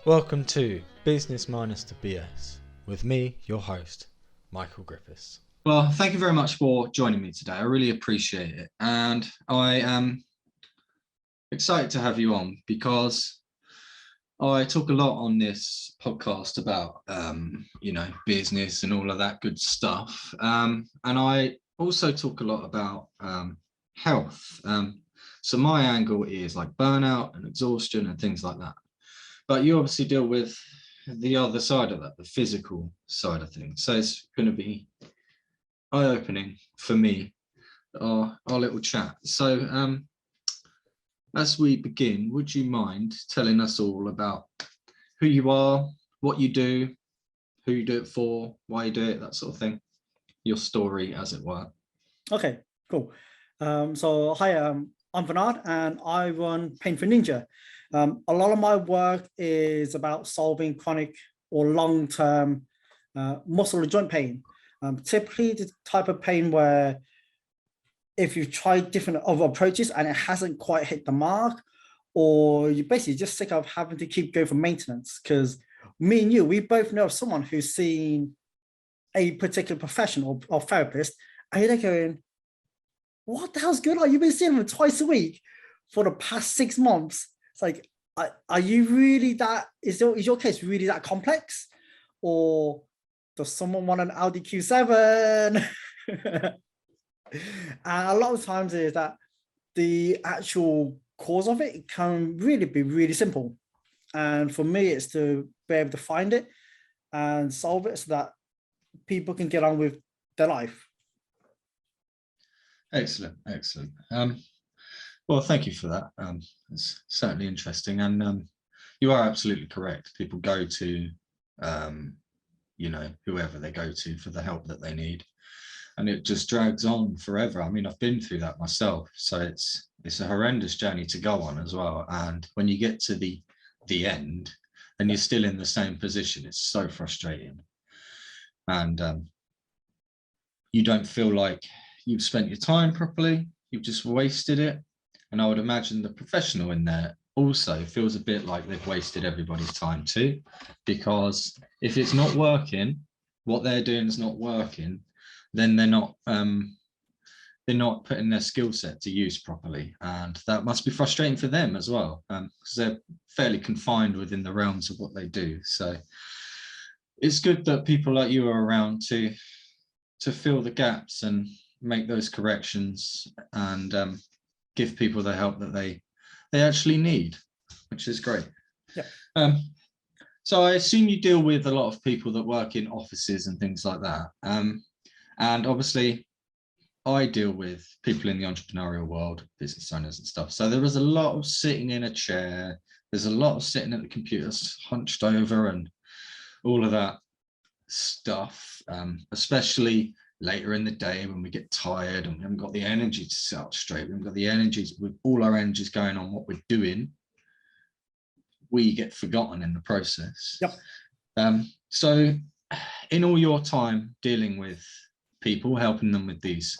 Welcome to Business Minus the BS with me, your host, Michael Griffiths. Well, thank you very much for joining me today. I really appreciate it. And I am excited to have you on because I talk a lot on this podcast about, business and all of that good stuff. And I also talk a lot about health. So my angle is like burnout and exhaustion and things like that. But you obviously deal with the other side of that, the physical side of things. So it's going to be eye-opening for me, our little chat. So as we begin, would you mind telling us all about who you are, what you do, who you do it for, why you do it, that sort of thing, your story, as it were? Okay, cool. Hi, I'm Venard and I run Pain for Ninja. A lot of my work is about solving chronic or long-term muscle or joint pain. Typically the type of pain where if you've tried different other approaches and it hasn't quite hit the mark, or you're basically just sick of having to keep going for maintenance. Because me and you, we both know of someone who's seen a particular professional or therapist, and you're going, what the hell's good? You've been seeing them twice a week for the past 6 months. It's like, are you really that, is your case really that complex? Or does someone want an Audi Q7? And a lot of times is that the actual cause of it can really be really simple. And for me, it's to be able to find it and solve it so that people can get on with their life. Excellent. Well, thank you for that. It's certainly interesting. And you are absolutely correct. People go to, whoever they go to for the help that they need. And it just drags on forever. I mean, I've been through that myself. So it's a horrendous journey to go on as well. And when you get to the end and you're still in the same position, it's so frustrating. And you don't feel like you've spent your time properly. You've just wasted it. And I would imagine the professional in there also feels a bit like they've wasted everybody's time too, because if it's not working, what they're doing is not working, then they're not putting their skill set to use properly. And that must be frustrating for them as well, because they're fairly confined within the realms of what they do. So it's good that people like you are around to fill the gaps and make those corrections and give people the help that they actually need, which is great. Yeah. So I assume you deal with a lot of people that work in offices and things like that. And obviously I deal with people in the entrepreneurial world, business owners and stuff. So there is a lot of sitting in a chair. There's a lot of sitting at the computers hunched over and all of that stuff, especially later in the day when we get tired and we haven't got the energy to sit up straight. We haven't got the energy with all our energies going on what we're doing. We get forgotten in the process. Yep. So in all your time dealing with people, helping them with these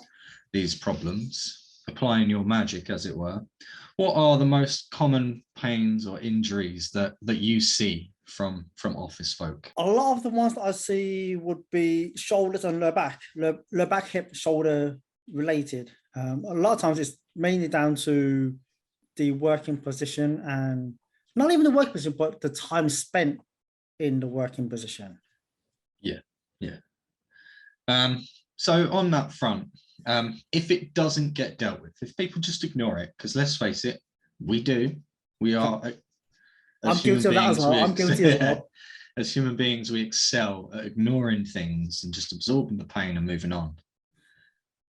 problems, applying your magic, as it were, what are the most common pains or injuries that you see from office folk? A lot of the ones that I see would be shoulders and lower back, hip, shoulder related. A lot of times it's mainly down to the working position, and not even the working position, but the time spent in the working position. Yeah. So on that front, if it doesn't get dealt with, if people just ignore it, because let's face it, we are. I'm guilty of that as well. I'm guilty as well. As human beings, we excel at ignoring things and just absorbing the pain and moving on.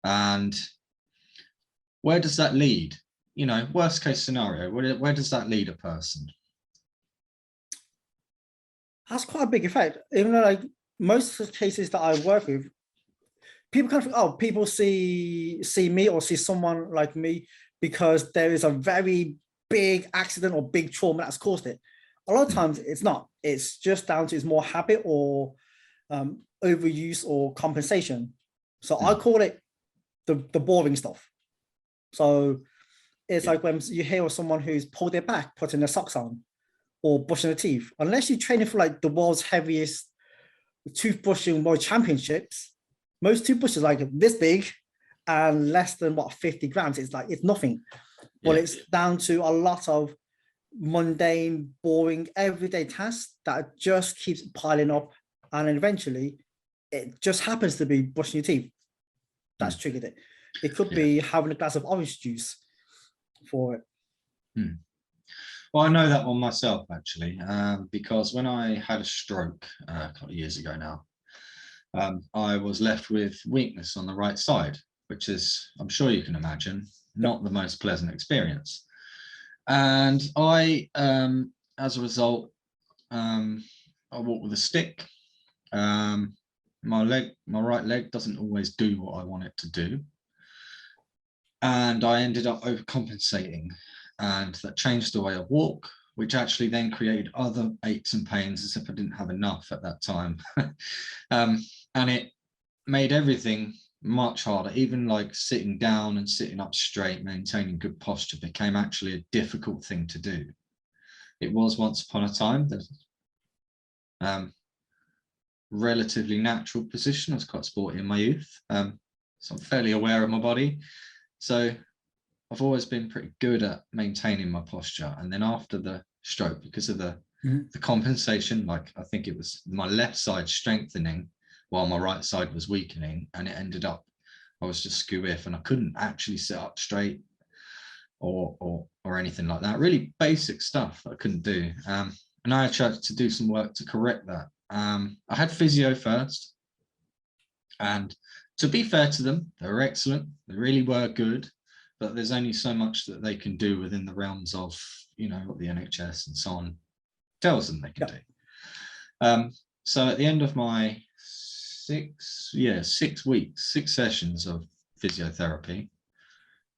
And where does that lead? Worst case scenario, where does that lead a person? That's quite a big effect. Even though, like, most of the cases that I work with, people kind of think, oh, people see me or see someone like me because there is a very big accident or big trauma that's caused it. A lot of times it's not. It's just down to it's more habit or overuse or compensation. So I call it the boring stuff. So it's like when you hear of someone who's pulled their back, putting their socks on, or brushing the teeth. Unless you're training for like the world's heaviest toothbrushing world championships, most toothbrushes are like this big and less than 50 grams. It's like, it's nothing. But it's down to a lot of mundane, boring, everyday tasks that just keeps piling up. And then eventually it just happens to be brushing your teeth that's triggered it. It could be having a glass of orange juice for it. Well, I know that one myself, actually, because when I had a stroke a couple of years ago now, I was left with weakness on the right side, which is, I'm sure you can imagine, not the most pleasant experience. And I, as a result, I walk with a stick. My right leg doesn't always do what I want it to do. And I ended up overcompensating, and that changed the way I walk, which actually then created other aches and pains as if I didn't have enough at that time. And it made everything much harder. Even like sitting down and sitting up straight, maintaining good posture became actually a difficult thing to do. It was once upon a time the relatively natural position. I was quite sporty in my youth, so I'm fairly aware of my body. So I've always been pretty good at maintaining my posture. And then after the stroke, because of the compensation, like I think it was my left side strengthening while my right side was weakening, and it ended up I was just skew-if and I couldn't actually sit up straight or anything like that. Really basic stuff that I couldn't do. And I tried to do some work to correct that. I had physio first, and to be fair to them, they were excellent. They really were good, but there's only so much that they can do within the realms of, you know, what the NHS and so on tells them they can do. So at the end of my 6 sessions of physiotherapy,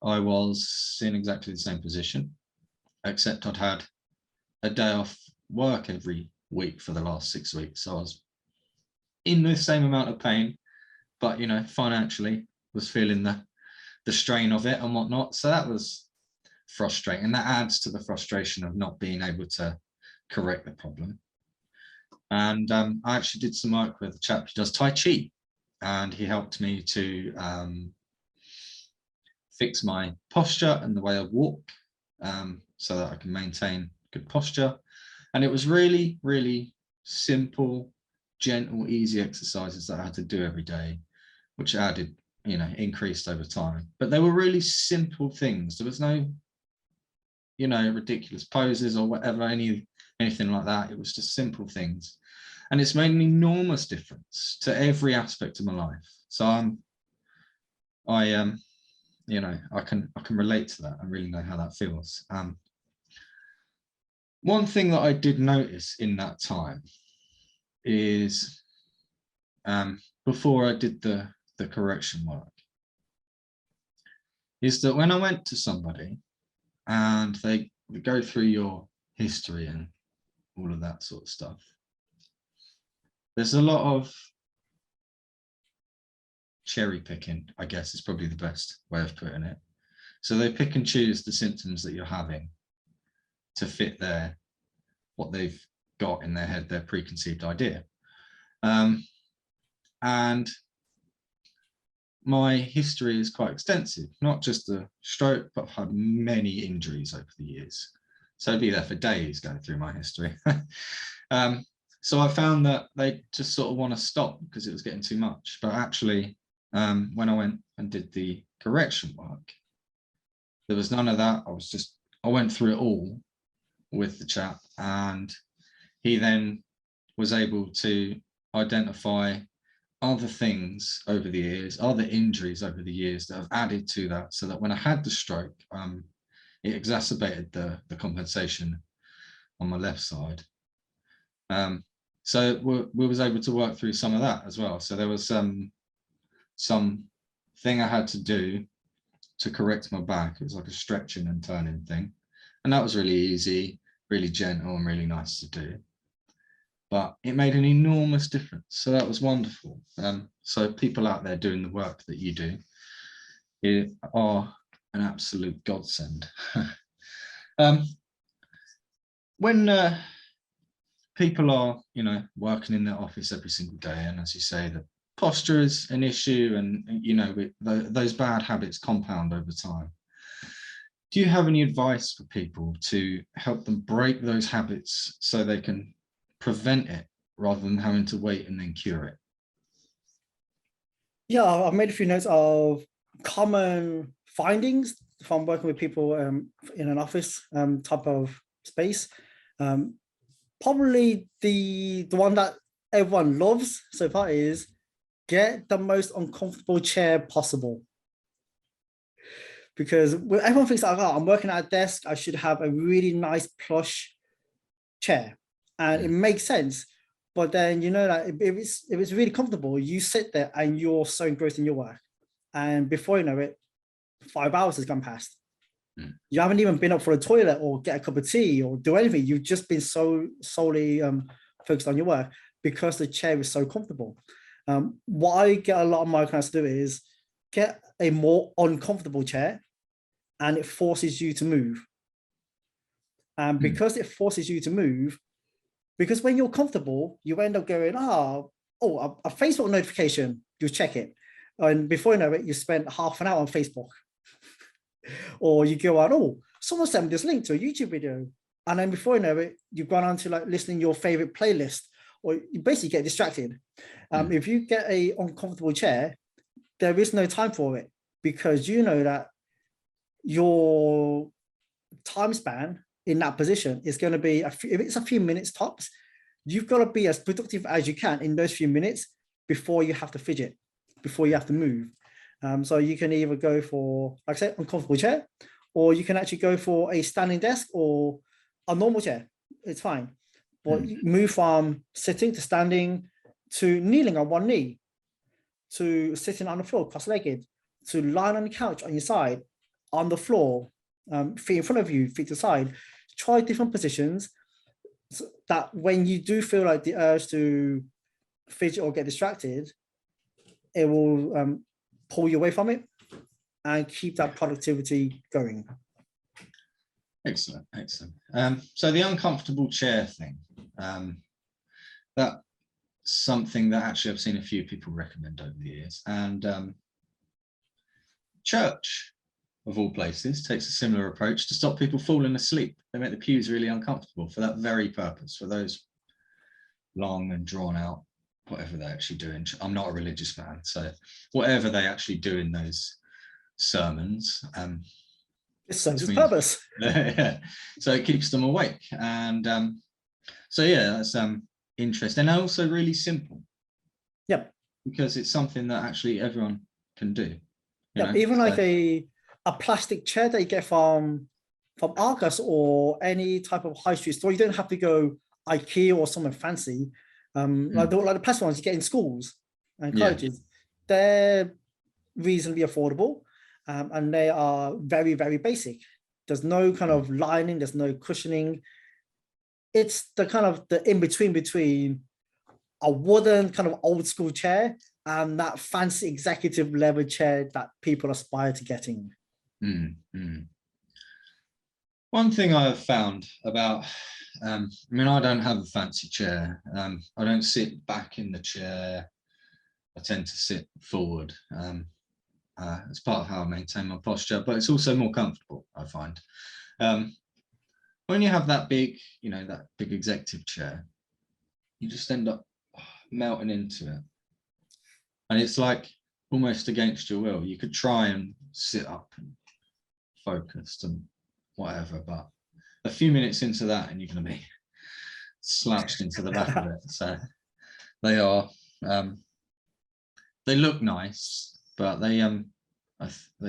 I was in exactly the same position, except I'd had a day off work every week for the last 6 weeks. So I was in the same amount of pain, but, you know, financially was feeling the strain of it and whatnot. So that was frustrating. That adds to the frustration of not being able to correct the problem. And I actually did some work with a chap who does Tai Chi, and he helped me to fix my posture and the way I walk, so that I can maintain good posture. And it was really, really simple, gentle, easy exercises that I had to do every day, which added, you know, increased over time. But they were really simple things. There was no, you know, ridiculous poses or whatever, anything like that. It was just simple things. And it's made an enormous difference to every aspect of my life. So you know, I can relate to that. I really know how that feels. One thing that I did notice in that time is, before I did the correction work, is that when I went to somebody and they go through your history and all of that sort of stuff, there's a lot of cherry picking, I guess is probably the best way of putting it. So they pick and choose the symptoms that you're having to fit what they've got in their head, their preconceived idea. And my history is quite extensive, not just the stroke, but I've had many injuries over the years. So I'd be there for days going through my history. So I found that they just sort of want to stop because it was getting too much. But actually, when I went and did the correction work, there was none of that. I went through it all with the chap, and he then was able to identify other things over the years, other injuries over the years that have added to that, so that when I had the stroke, it exacerbated the compensation on my left side. So we was able to work through some of that as well. So there was some thing I had to do to correct my back. It was like a stretching and turning thing, and that was really easy, really gentle, and really nice to do. But it made an enormous difference. So that was wonderful. So people out there doing the work that you do are an absolute godsend. When people are, working in their office every single day, and as you say, the posture is an issue, and those bad habits compound over time. Do you have any advice for people to help them break those habits so they can prevent it rather than having to wait and then cure it? Yeah, I've made a few notes of common findings from working with people in an office type of space. Probably the one that everyone loves so far is get the most uncomfortable chair possible. Because everyone thinks, like, oh, I'm working at a desk, I should have a really nice plush chair. And it makes sense. But then, that if it's really comfortable, you sit there and you're so engrossed in your work. And before you know it, 5 hours has gone past. You haven't even been up for a toilet or get a cup of tea or do anything. You've just been so solely focused on your work because the chair is so comfortable. What I get a lot of my clients to do is get a more uncomfortable chair, and it forces you to move. And because it forces you to move, because when you're comfortable, you end up going, a Facebook notification, you check it. And before you know it, you spent half an hour on Facebook. Or you go out, someone sent me this link to a YouTube video. And then before you know it, you've gone on to like listening to your favorite playlist, or you basically get distracted. If you get a uncomfortable chair, there is no time for it, because you know that your time span in that position is going to be, if it's a few minutes tops, you've got to be as productive as you can in those few minutes before you have to fidget, before you have to move. So you can either go for, like I said, uncomfortable chair, or you can actually go for a standing desk or a normal chair. It's fine. But you move from sitting to standing to kneeling on one knee, to sitting on the floor cross-legged, to lying on the couch on your side, on the floor, feet in front of you, feet to the side. Try different positions so that when you do feel like the urge to fidget or get distracted, it will pull you away from it and keep that productivity going. Excellent. So the uncomfortable chair thing, that's something that actually I've seen a few people recommend over the years, and church, of all places, takes a similar approach to stop people falling asleep. They make the pews really uncomfortable for that very purpose, for those long and drawn out, whatever they actually do. I'm not a religious man, so whatever they actually do in those sermons, it serves its purpose. Yeah. So it keeps them awake, and so yeah, that's interesting, and also really simple. Yep. Because it's something that actually everyone can do. Yeah, even like a plastic chair that you get from Argos or any type of high street store. You don't have to go IKEA or somewhere fancy. Like the plastic ones you get in schools and colleges. They're reasonably affordable, and they are very, very basic. There's no kind of lining, there's no cushioning. It's the kind of the in-between between a wooden kind of old school chair and that fancy executive leather chair that people aspire to getting. One thing I have found about, I don't have a fancy chair. I don't sit back in the chair. I tend to sit forward. It's part of how I maintain my posture, but it's also more comfortable, I find. When you have that big, that big executive chair, you just end up melting into it. And it's like almost against your will. You could try and sit up and focused and whatever, but a few minutes into that and you're going to be slouched into the back of it. So they are, they look nice, but they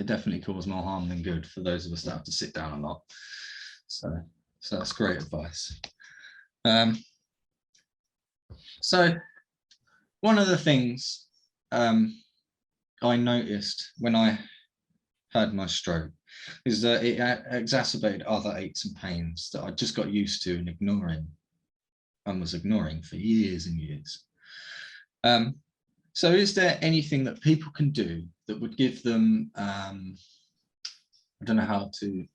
definitely cause more harm than good for those of us that have to sit down a lot. So that's great advice. So one of the things I noticed when I had my stroke is that it exacerbated other aches and pains that I just got used to and was ignoring for years and years. So is there anything that people can do that would give them I don't know how to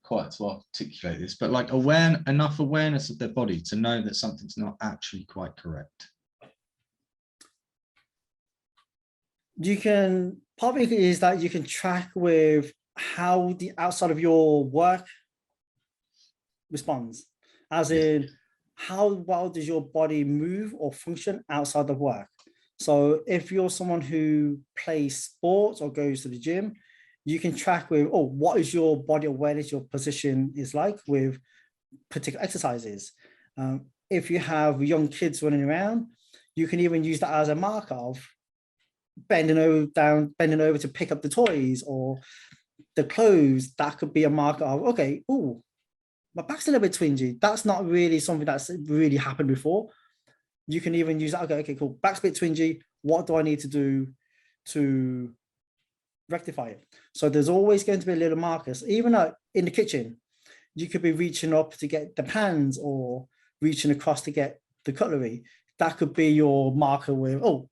articulate this, but like enough awareness of their body to know that something's not actually quite correct. You can, part of it is that you can track with how the outside of your work responds, as in how well does your body move or function outside of work. So if you're someone who plays sports or goes to the gym, you can track with, oh, what is your body awareness, your position is like with particular exercises. If you have young kids running around, you can even use that as a marker of bending over to pick up the toys or the clothes. That could be a marker of, okay, oh, my back's a little bit twingy. That's not really something that's really happened before. You can even use that. Okay, cool. Back's a bit twingy. What do I need to do to rectify it? So there's always going to be a little markers. Even in the kitchen, you could be reaching up to get the pans or reaching across to get the cutlery. That could be your marker with, oh,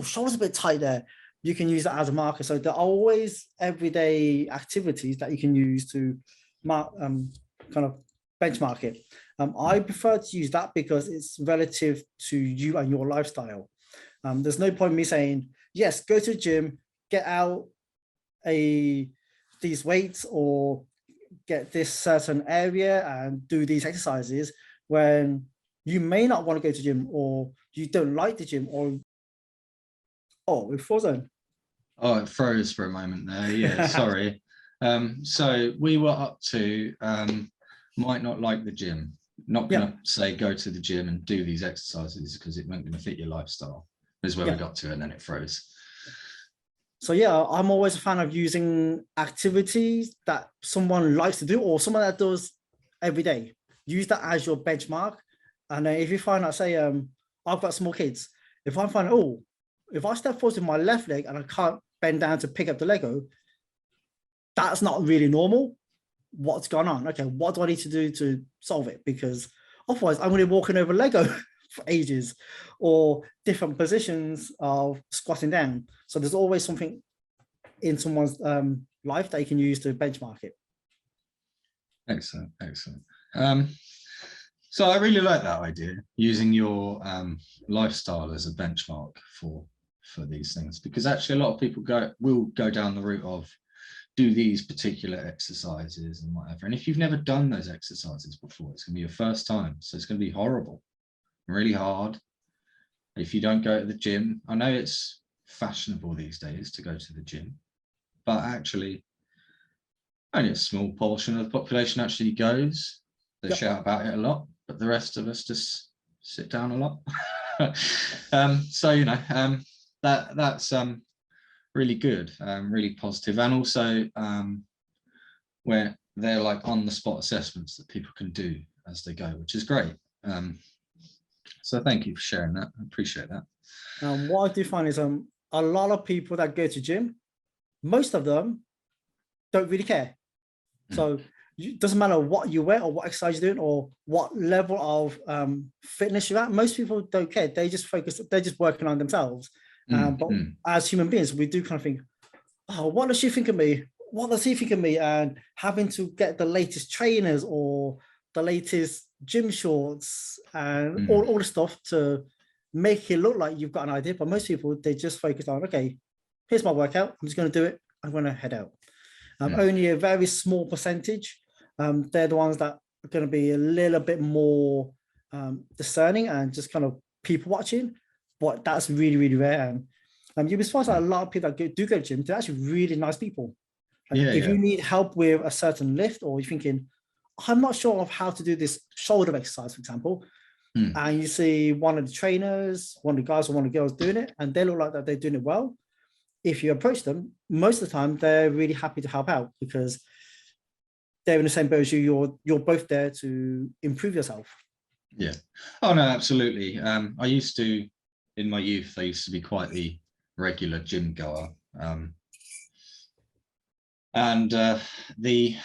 shoulder's a bit tight there. You can use that as a marker. So there are always everyday activities that you can use to mark, kind of benchmark it. I prefer to use that because it's relative to you and your lifestyle. There's no point in me saying, yes, go to the gym, get out these weights or get this certain area and do these exercises when you may not want to go to the gym or you don't like the gym or, oh, we've frozen. Oh, it froze for a moment there. Yeah, sorry. So we were up to might not like the gym. Not going to say go to the gym and do these exercises because it wasn't going to fit your lifestyle. Is where we got to, and then it froze. So yeah, I'm always a fan of using activities that someone likes to do or someone that does every day. Use that as your benchmark. And if you find out, say, I've got small kids. If I find, oh, if I step forward with my left leg and I can't bend down to pick up the Lego, that's not really normal. What's going on? Okay, what do I need to do to solve it? Because otherwise I'm going to be walking over Lego for ages, or different positions of squatting down. So there's always something in someone's life that you can use to benchmark it. Excellent. So I really like that idea, using your lifestyle as a benchmark for these things, because actually a lot of people will go down the route of do these particular exercises and whatever. And if you've never done those exercises before, it's going to be your first time. So it's going to be horrible, really hard. If you don't go to the gym, I know it's fashionable these days to go to the gym, but actually only a small portion of the population actually goes. They shout about it a lot, but the rest of us just sit down a lot. So, you know, that's really good, really positive. And also where they're like on the spot assessments that people can do as they go, which is great. So thank you for sharing that. I appreciate that. What I do find is a lot of people that go to gym, most of them don't really care. So it doesn't matter what you wear or what exercise you're doing or what level of fitness you're at. Most people don't care. They just focus, they're just working on themselves. But as human beings, we do kind of think, oh, what does she think of me? What does he think of me? And having to get the latest trainers or the latest gym shorts and all the stuff to make it look like you've got an idea. But most people, they just focus on, okay, here's my workout. I'm just going to do it. I'm going to head out. Only a very small percentage. They're the ones that are going to be a little bit more discerning and just kind of people watching. But that's really, really rare. And you'll be surprised that a lot of people that do go to gym, they're actually really nice people. Like if you need help with a certain lift, or you're thinking, I'm not sure of how to do this shoulder exercise, for example, and you see one of the trainers, one of the guys or one of the girls doing it, and they look like that they're doing it well. If you approach them, most of the time they're really happy to help out because they're in the same boat as you. You're both there to improve yourself. Yeah. Oh no, absolutely. I used to, in my youth, I used to be quite the regular gym goer. And the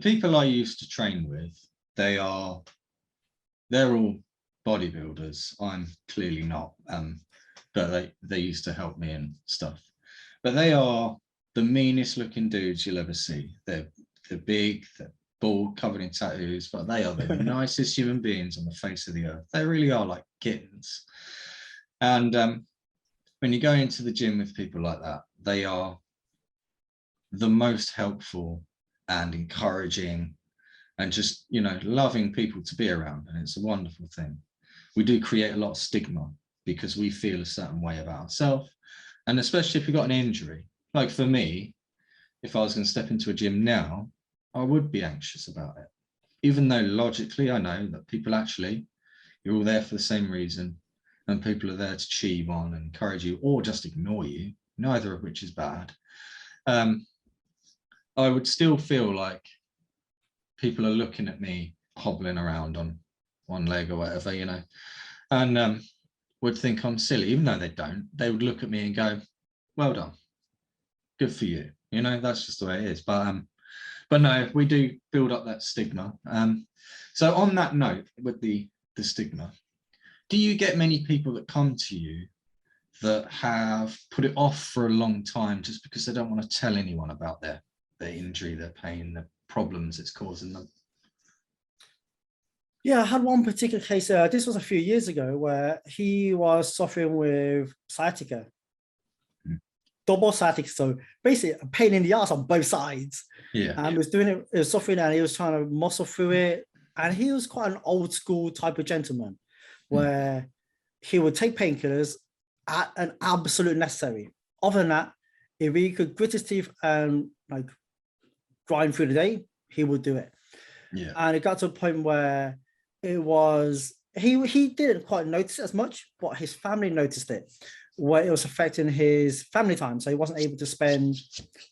people I used to train with, they're all bodybuilders. I'm clearly not, but they used to help me and stuff. But they are the meanest looking dudes you'll ever see. They're big, they're bald, covered in tattoos, but they are the nicest human beings on the face of the earth. They really are like kittens. And when you go into the gym with people like that, they are the most helpful and encouraging and just, you know, loving people to be around. And it's a wonderful thing. We do create a lot of stigma because we feel a certain way about ourselves. And especially if you've got an injury, like for me, if I was going to step into a gym now, I would be anxious about it. Even though logically I know that people actually, you're all there for the same reason, and people are there to cheer you on and encourage you or just ignore you, neither of which is bad. I would still feel like people are looking at me hobbling around on one leg or whatever, you know, and would think I'm silly, even though they don't. They would look at me and go, well done, good for you. You know, that's just the way it is. But no, we do build up that stigma. So on that note, with the stigma, do you get many people that come to you that have put it off for a long time just because they don't want to tell anyone about their injury, their pain, the problems it's causing them? Yeah, I had one particular case, this was a few years ago, where he was suffering with sciatica, double sciatica, so basically a pain in the ass on both sides. Yeah. And he was doing it, he was suffering, and he was trying to muscle through it. And he was quite an old school type of gentleman, where he would take painkillers at an absolute necessary. Other than that, if he could grit his teeth and like grind through the day, he would do it. Yeah. And it got to a point where it was, he didn't quite notice it as much, but his family noticed it, where it was affecting his family time. So he wasn't able to spend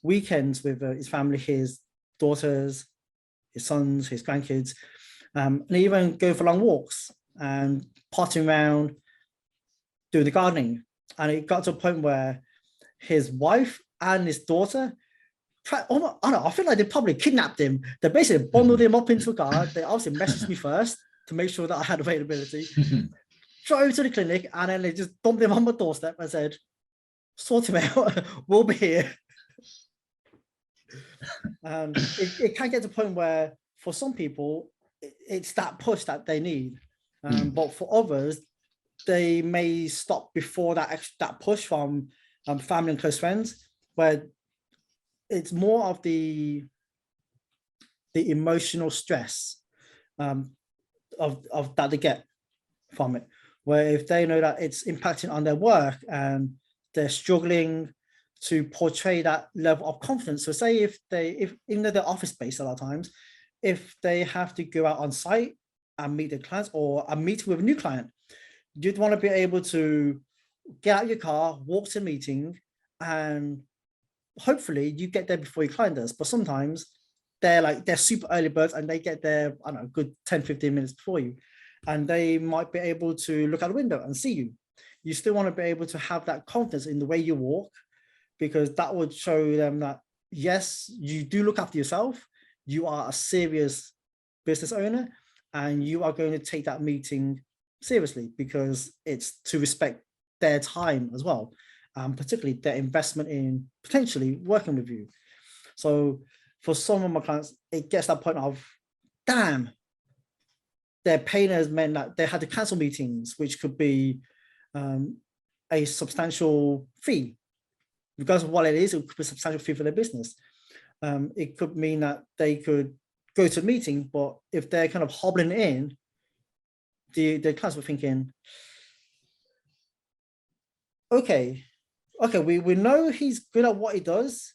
weekends with his family, his daughters, his sons, his grandkids, and even go for long walks and potting around, doing the gardening. And it got to a point where his wife and his daughter, I don't know, I feel like they probably kidnapped him. They basically bundled him up into a car. They obviously messaged me first to make sure that I had availability. Drove to the clinic, and then they just dumped him on my doorstep and said, sort him out, we'll be here. And it can get to a point where for some people, it's that push that they need. But for others, they may stop before that push from family and close friends, where it's more of the emotional stress of that they get from it, where if they know that it's impacting on their work and they're struggling to portray that level of confidence. So say if even though they're office based a lot of times, if they have to go out on site and meet their clients or a meeting with a new client, you'd want to be able to get out your car, walk to a meeting, and hopefully you get there before your client does. But sometimes they're super early birds and they get there, I don't know, a good 10-15 minutes before you, and they might be able to look out the window and see you. You still want to be able to have that confidence in the way you walk, because that would show them that yes, you do look after yourself, you are a serious business owner, and you are going to take that meeting seriously because it's to respect their time as well, particularly their investment in potentially working with you. So for some of my clients, it gets that point of, damn, their pain has meant that they had to cancel meetings, which could be a substantial fee. Regardless of what it is, it could be a substantial fee for their business. It could mean that they could go to a meeting, but if they're kind of hobbling in, the clients were thinking, okay, we know he's good at what he does,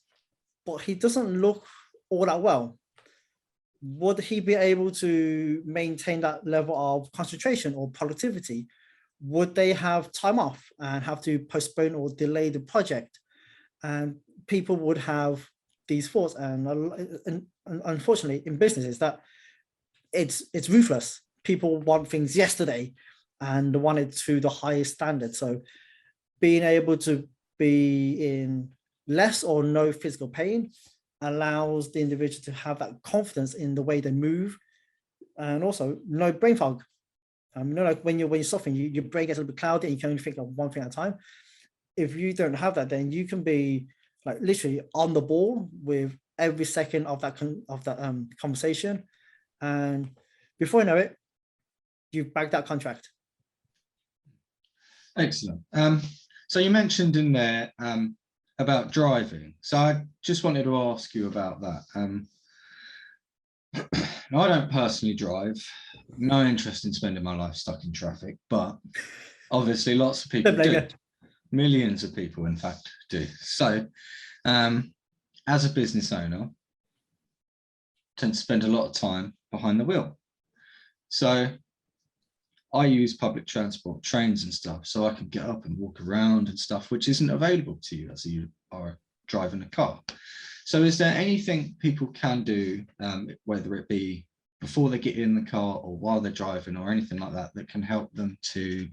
but he doesn't look all that well. Would he be able to maintain that level of concentration or productivity? Would they have time off and have to postpone or delay the project? And people would have these thoughts, and unfortunately in businesses that it's ruthless. People want things yesterday and want it to the highest standard. So being able to be in less or no physical pain allows the individual to have that confidence in the way they move, and also no brain fog. Like when you're suffering, your brain gets a little bit cloudy and you can only think of one thing at a time. If you don't have that, then you can be like literally on the ball with every second of that conversation, and before you know it, you've bagged that contract. Excellent. So you mentioned in there about driving. So I just wanted to ask you about that. Now, I don't personally drive, no interest in spending my life stuck in traffic, but obviously lots of people do. Millions of people, in fact, do. So as a business owner, I tend to spend a lot of time behind the wheel. So I use public transport, trains and stuff, so I can get up and walk around and stuff, which isn't available to you as you are driving a car. So is there anything people can do, whether it be before they get in the car or while they're driving or anything like that, that can help them to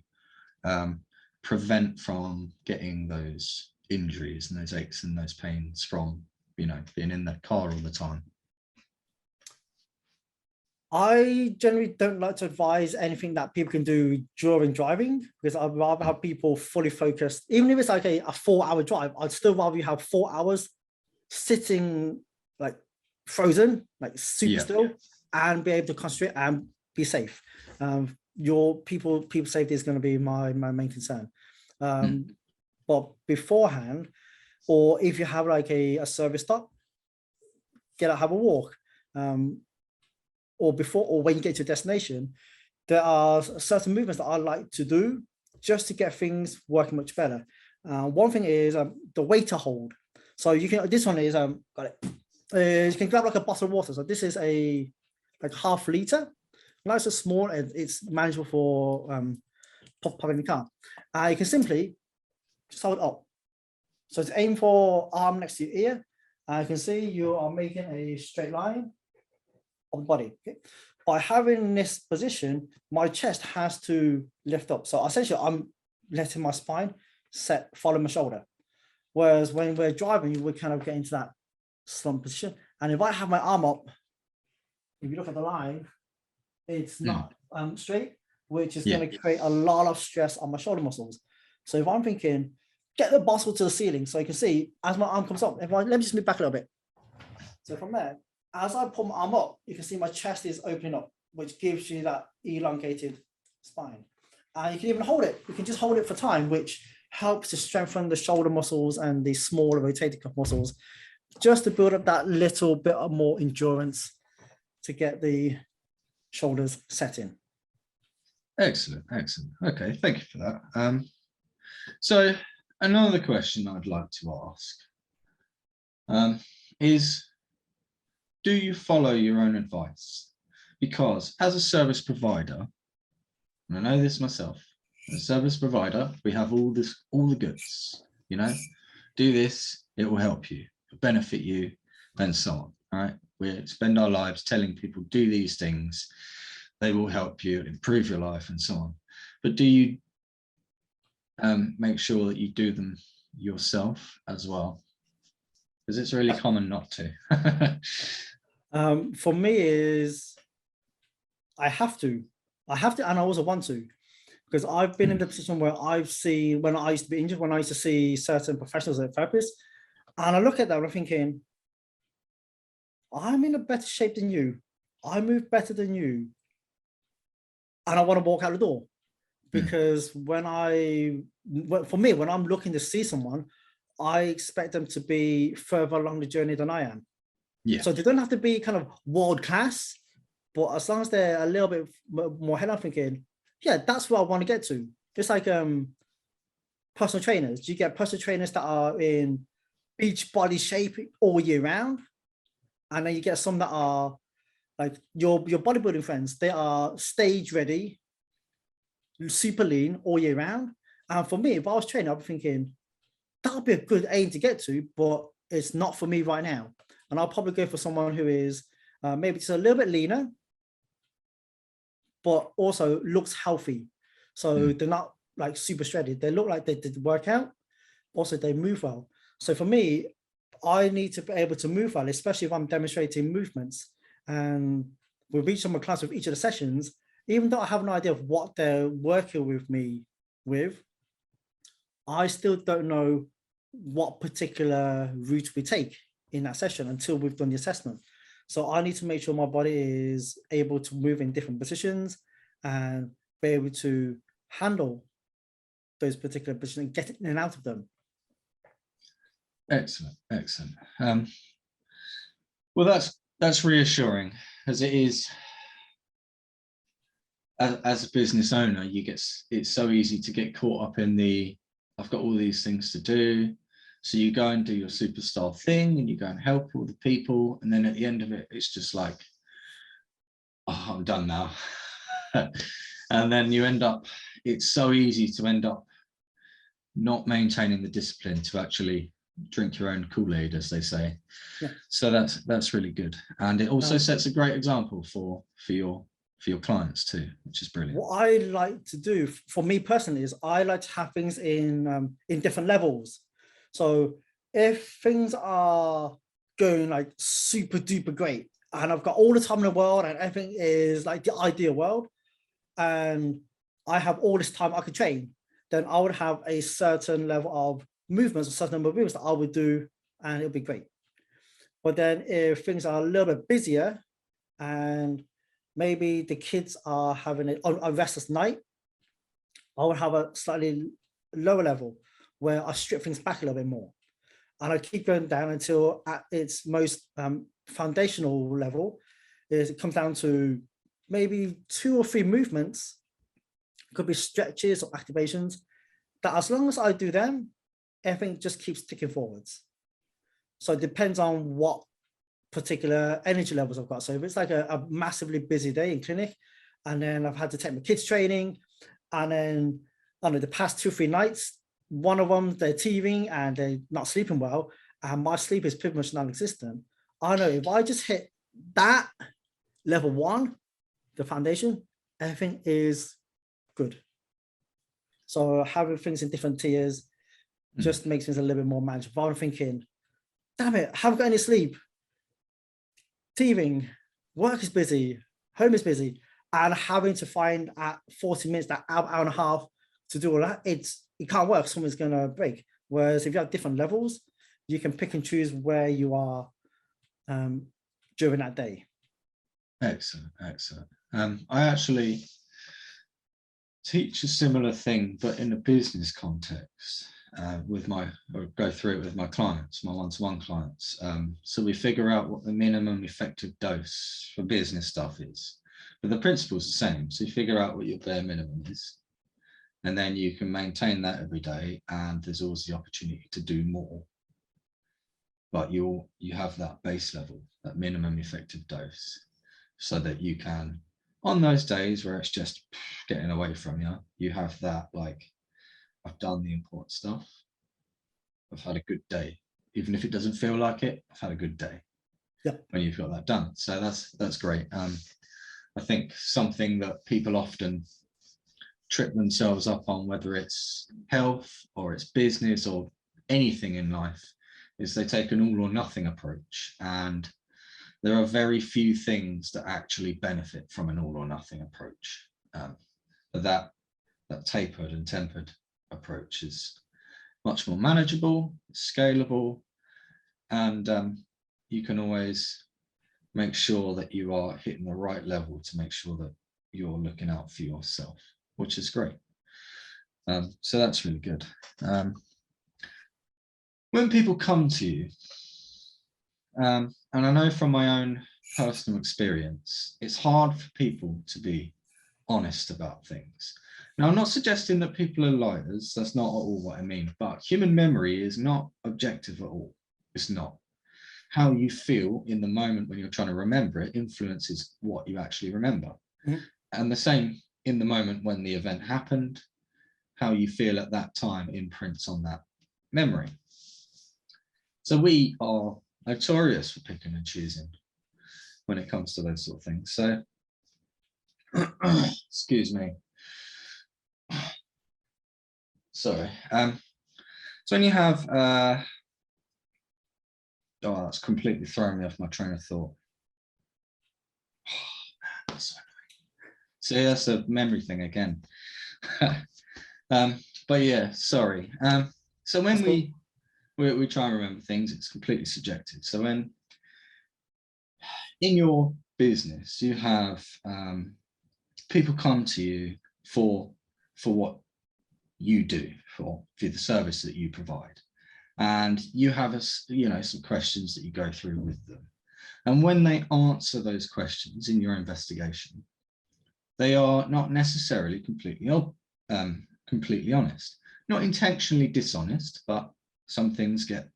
prevent from getting those injuries and those aches and those pains from, you know, being in the car all the time? I generally don't like to advise anything that people can do during driving, because I'd rather have people fully focused. Even if it's like a 4-hour drive, I'd still rather you have 4 hours sitting like frozen, like super still, and be able to concentrate and be safe. Your people safety is going to be my main concern. But beforehand, or if you have like a service stop, get out, have a walk. Or before, or when you get to a destination, there are certain movements that I like to do just to get things working much better. One thing is the waiter hold. So you can, this one is, got it. You can grab like a bottle of water. So this is a like ½ liter. Nice and small, and it's manageable for popping in the car. You can simply just hold it up. So it's aim for arm next to your ear. You can see you are making a straight line of the body. Okay? By having this position, my chest has to lift up. So essentially, I'm letting my spine follow my shoulder. Whereas when we're driving, we kind of get into that slump position. And if I have my arm up, if you look at the line, it's not straight, which is going to create a lot of stress on my shoulder muscles. So if I'm thinking, get the muscle to the ceiling, so you can see as my arm comes up, let me just move back a little bit. So from there, as I pull my arm up, you can see my chest is opening up, which gives you that elongated spine. And you can even hold it. You can just hold it for time, which helps to strengthen the shoulder muscles and the smaller rotator cuff muscles, just to build up that little bit of more endurance to get the shoulders set in. Excellent, excellent. Okay, thank you for that. So another question I'd like to ask is, do you follow your own advice? Because as a service provider, and I know this myself, as a service provider, we have all the goods, you know, do this, it will help you, benefit you, and so on. All right. We spend our lives telling people, do these things, they will help you improve your life and so on. But do you make sure that you do them yourself as well? Because it's really common not to. For me is, I have to, and I also want to, because I've been in the position where I've seen, when I used to be injured, when I used to see certain professionals and therapists, and I look at that and I'm thinking, I'm in a better shape than you. I move better than you. And I want to walk out the door. Because for me, when I'm looking to see someone, I expect them to be further along the journey than I am. Yeah. So they don't have to be kind of world class, but as long as they're a little bit more head on thinking, yeah, that's what I want to get to. Just like personal trainers. You get personal trainers that are in beach body shape all year round. And then you get some that are like your bodybuilding friends. They are stage ready, super lean all year round. And for me, if I was training, I'd be thinking, that would be a good aim to get to, but it's not for me right now. And I'll probably go for someone who is maybe just a little bit leaner, but also looks healthy. So they're not like super shredded. They look like they did the workout. Also, they move well. So for me, I need to be able to move well, especially if I'm demonstrating movements. And with each of my clients, with each of the sessions, even though I have no idea of what they're working with me with, I still don't know what particular route we take in that session until we've done the assessment. So I need to make sure my body is able to move in different positions and be able to handle those particular positions and get in and out of them. Excellent, excellent. Well, that's reassuring, as it is. As a business owner, it's so easy to get caught up in I've got all these things to do. So you go and do your superstar thing and you go and help all the people. And then at the end of it, it's just like, oh, I'm done now. And then it's so easy to end up not maintaining the discipline to actually drink your own Kool-Aid, as they say. Yeah. So that's really good. And it also sets a great example for your clients too, which is brilliant. What I like to do for me personally is I like to have things in different levels. So if things are going like super duper great and I've got all the time in the world and everything is like the ideal world and I have all this time I could train, then I would have a certain level of movements, a certain number of movements that I would do and it'll be great. But then if things are a little bit busier and maybe the kids are having a restless night, I would have a slightly lower level where I strip things back a little bit more. And I keep going down until at its most foundational level, it comes down to maybe 2 or 3 movements, could be stretches or activations, that as long as I do them, everything just keeps ticking forwards. So it depends on what particular energy levels I've got. So if it's like a massively busy day in clinic, and then I've had to take my kids training, and then I don't know, the past 2 or 3 nights, one of them they're teething and they're not sleeping well, and my sleep is pretty much non-existent. I know if I just hit that level 1, the foundation, everything is good. So having things in different tiers just makes things a little bit more manageable. I'm thinking, damn it, I haven't got any sleep. Teething, work is busy, home is busy, and having to find at 40 minutes, that hour and a half to do all that, it can't work. Someone's going to break. Whereas if you have different levels, you can pick and choose where you are during that day. Excellent, excellent. I actually teach a similar thing, but in a business context. Or go through it with my clients, my one-to-one clients. So we figure out what the minimum effective dose for business stuff is. But the principle's the same. So you figure out what your bare minimum is, and then you can maintain that every day. And there's always the opportunity to do more. But you have that base level, that minimum effective dose, so that you can, on those days where it's just getting away from you, you have that like, I've done the important stuff. I've had a good day. Even if it doesn't feel like it, I've had a good day. Yeah. When you've got that done. So that's great. I think something that people often trip themselves up on, whether it's health or it's business or anything in life, is they take an all or nothing approach. And there are very few things that actually benefit from an all or nothing approach. That tapered and tempered approach is much more manageable, scalable, and you can always make sure that you are hitting the right level to make sure that you're looking out for yourself, which is great. So that's really good. When people come to you, and I know from my own personal experience, it's hard for people to be honest about things. Now, I'm not suggesting that people are liars. That's not at all what I mean. But human memory is not objective at all. It's not. How you feel in the moment when you're trying to remember it influences what you actually remember. Mm-hmm. And the same in the moment when the event happened, how you feel at that time imprints on that memory. So we are notorious for picking and choosing when it comes to those sort of things. So, excuse me. Sorry. So when you have, oh, that's completely thrown me off my train of thought. Oh, man, see, that's a memory thing again. But yeah, sorry. So when we try and remember things. It's completely subjective. So when in your business you have people come to you for what you do, for the service that you provide, and you have some questions that you go through with them, and when they answer those questions in your investigation, they are not necessarily completely honest, not intentionally dishonest, but some things get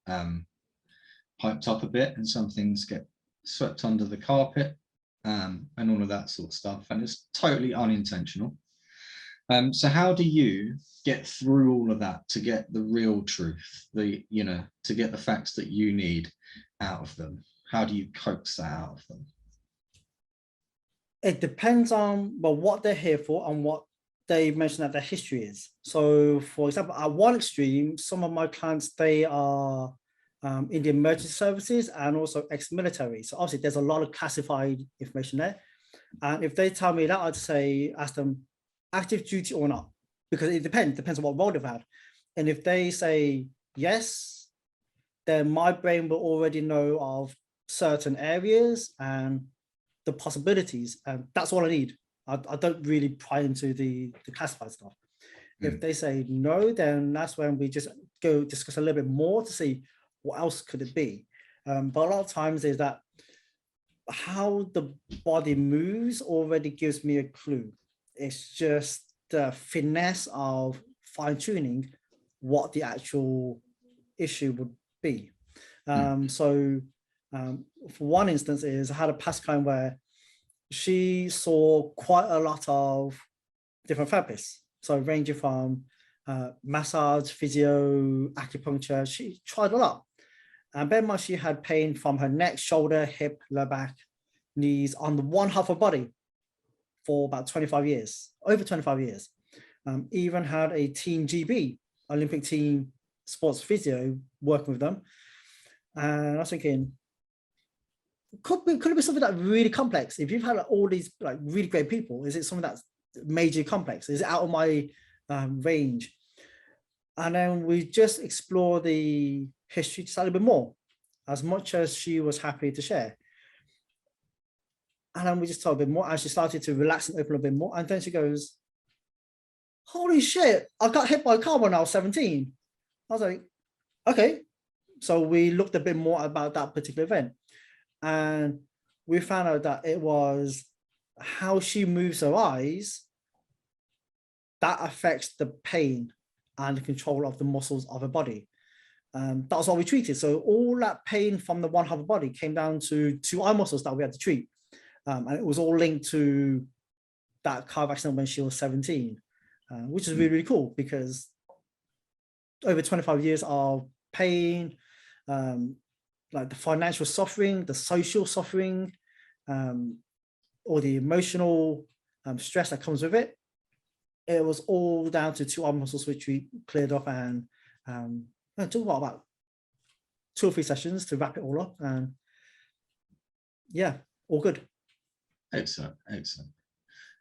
hyped up a bit and some things get swept under the carpet, and all of that sort of stuff, and it's totally unintentional. So how do you get through all of that to get the real truth, to get the facts that you need out of them? How do you coax that out of them? It depends on what they're here for and what they mentioned that their history is. So, for example, at one extreme, some of my clients, they are in the emergency services and also ex-military. So obviously there's a lot of classified information there. And if they tell me that, I'd ask them active duty or not, because it depends on what role they've had. And if they say yes, then my brain will already know of certain areas and the possibilities, and that's all I need. I don't really pry into the classified stuff. If they say no, then that's when we just go discuss a little bit more to see what else could it be. But a lot of times is that how the body moves already gives me a clue. It's just the finesse of fine-tuning what the actual issue would be. For one instance is I had a past client where she saw quite a lot of different therapists. So ranging from massage, physio, acupuncture, she tried a lot. And very much she had pain from her neck, shoulder, hip, lower back, knees on the one half of her body for about 25 years, over 25 years. Even had a team GB, Olympic team sports physio, working with them. And I was thinking, could it be something that's really complex? If you've had all these really great people, is it something that's majorly complex? Is it out of my range? And then we just explore the history just a little bit more, as much as she was happy to share. And then we just talk a bit more, and she started to relax and open a bit more. And then she goes, holy shit, I got hit by a car when I was 17. I was like, okay. So we looked a bit more about that particular event. And we found out that it was how she moves her eyes that affects the pain and the control of the muscles of her body. That was what we treated. So all that pain from the one half of the body came down to 2 eye muscles that we had to treat. And it was all linked to that car accident when she was 17, which is really, really cool, because over 25 years of pain, like the financial suffering, the social suffering, or the emotional stress that comes with it, it was all down to 2 arm muscles which we cleared up, and it took about 2 or 3 sessions to wrap it all up, and yeah, all good. Excellent.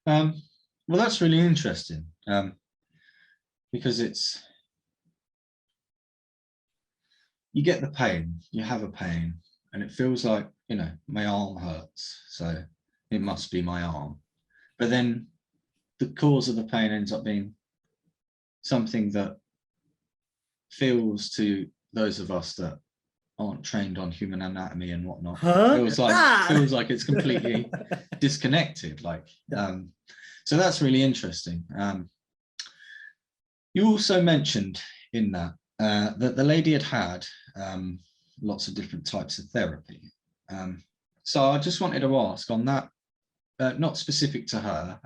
Well, that's really interesting, because you get the pain, you have a pain, and it feels like, my arm hurts, so it must be my arm. But then the cause of the pain ends up being something that feels, to those of us that aren't trained on human anatomy and whatnot, feels like it's completely disconnected. So that's really interesting. You also mentioned in that that the lady had lots of different types of therapy. So I just wanted to ask on that, not specific to her,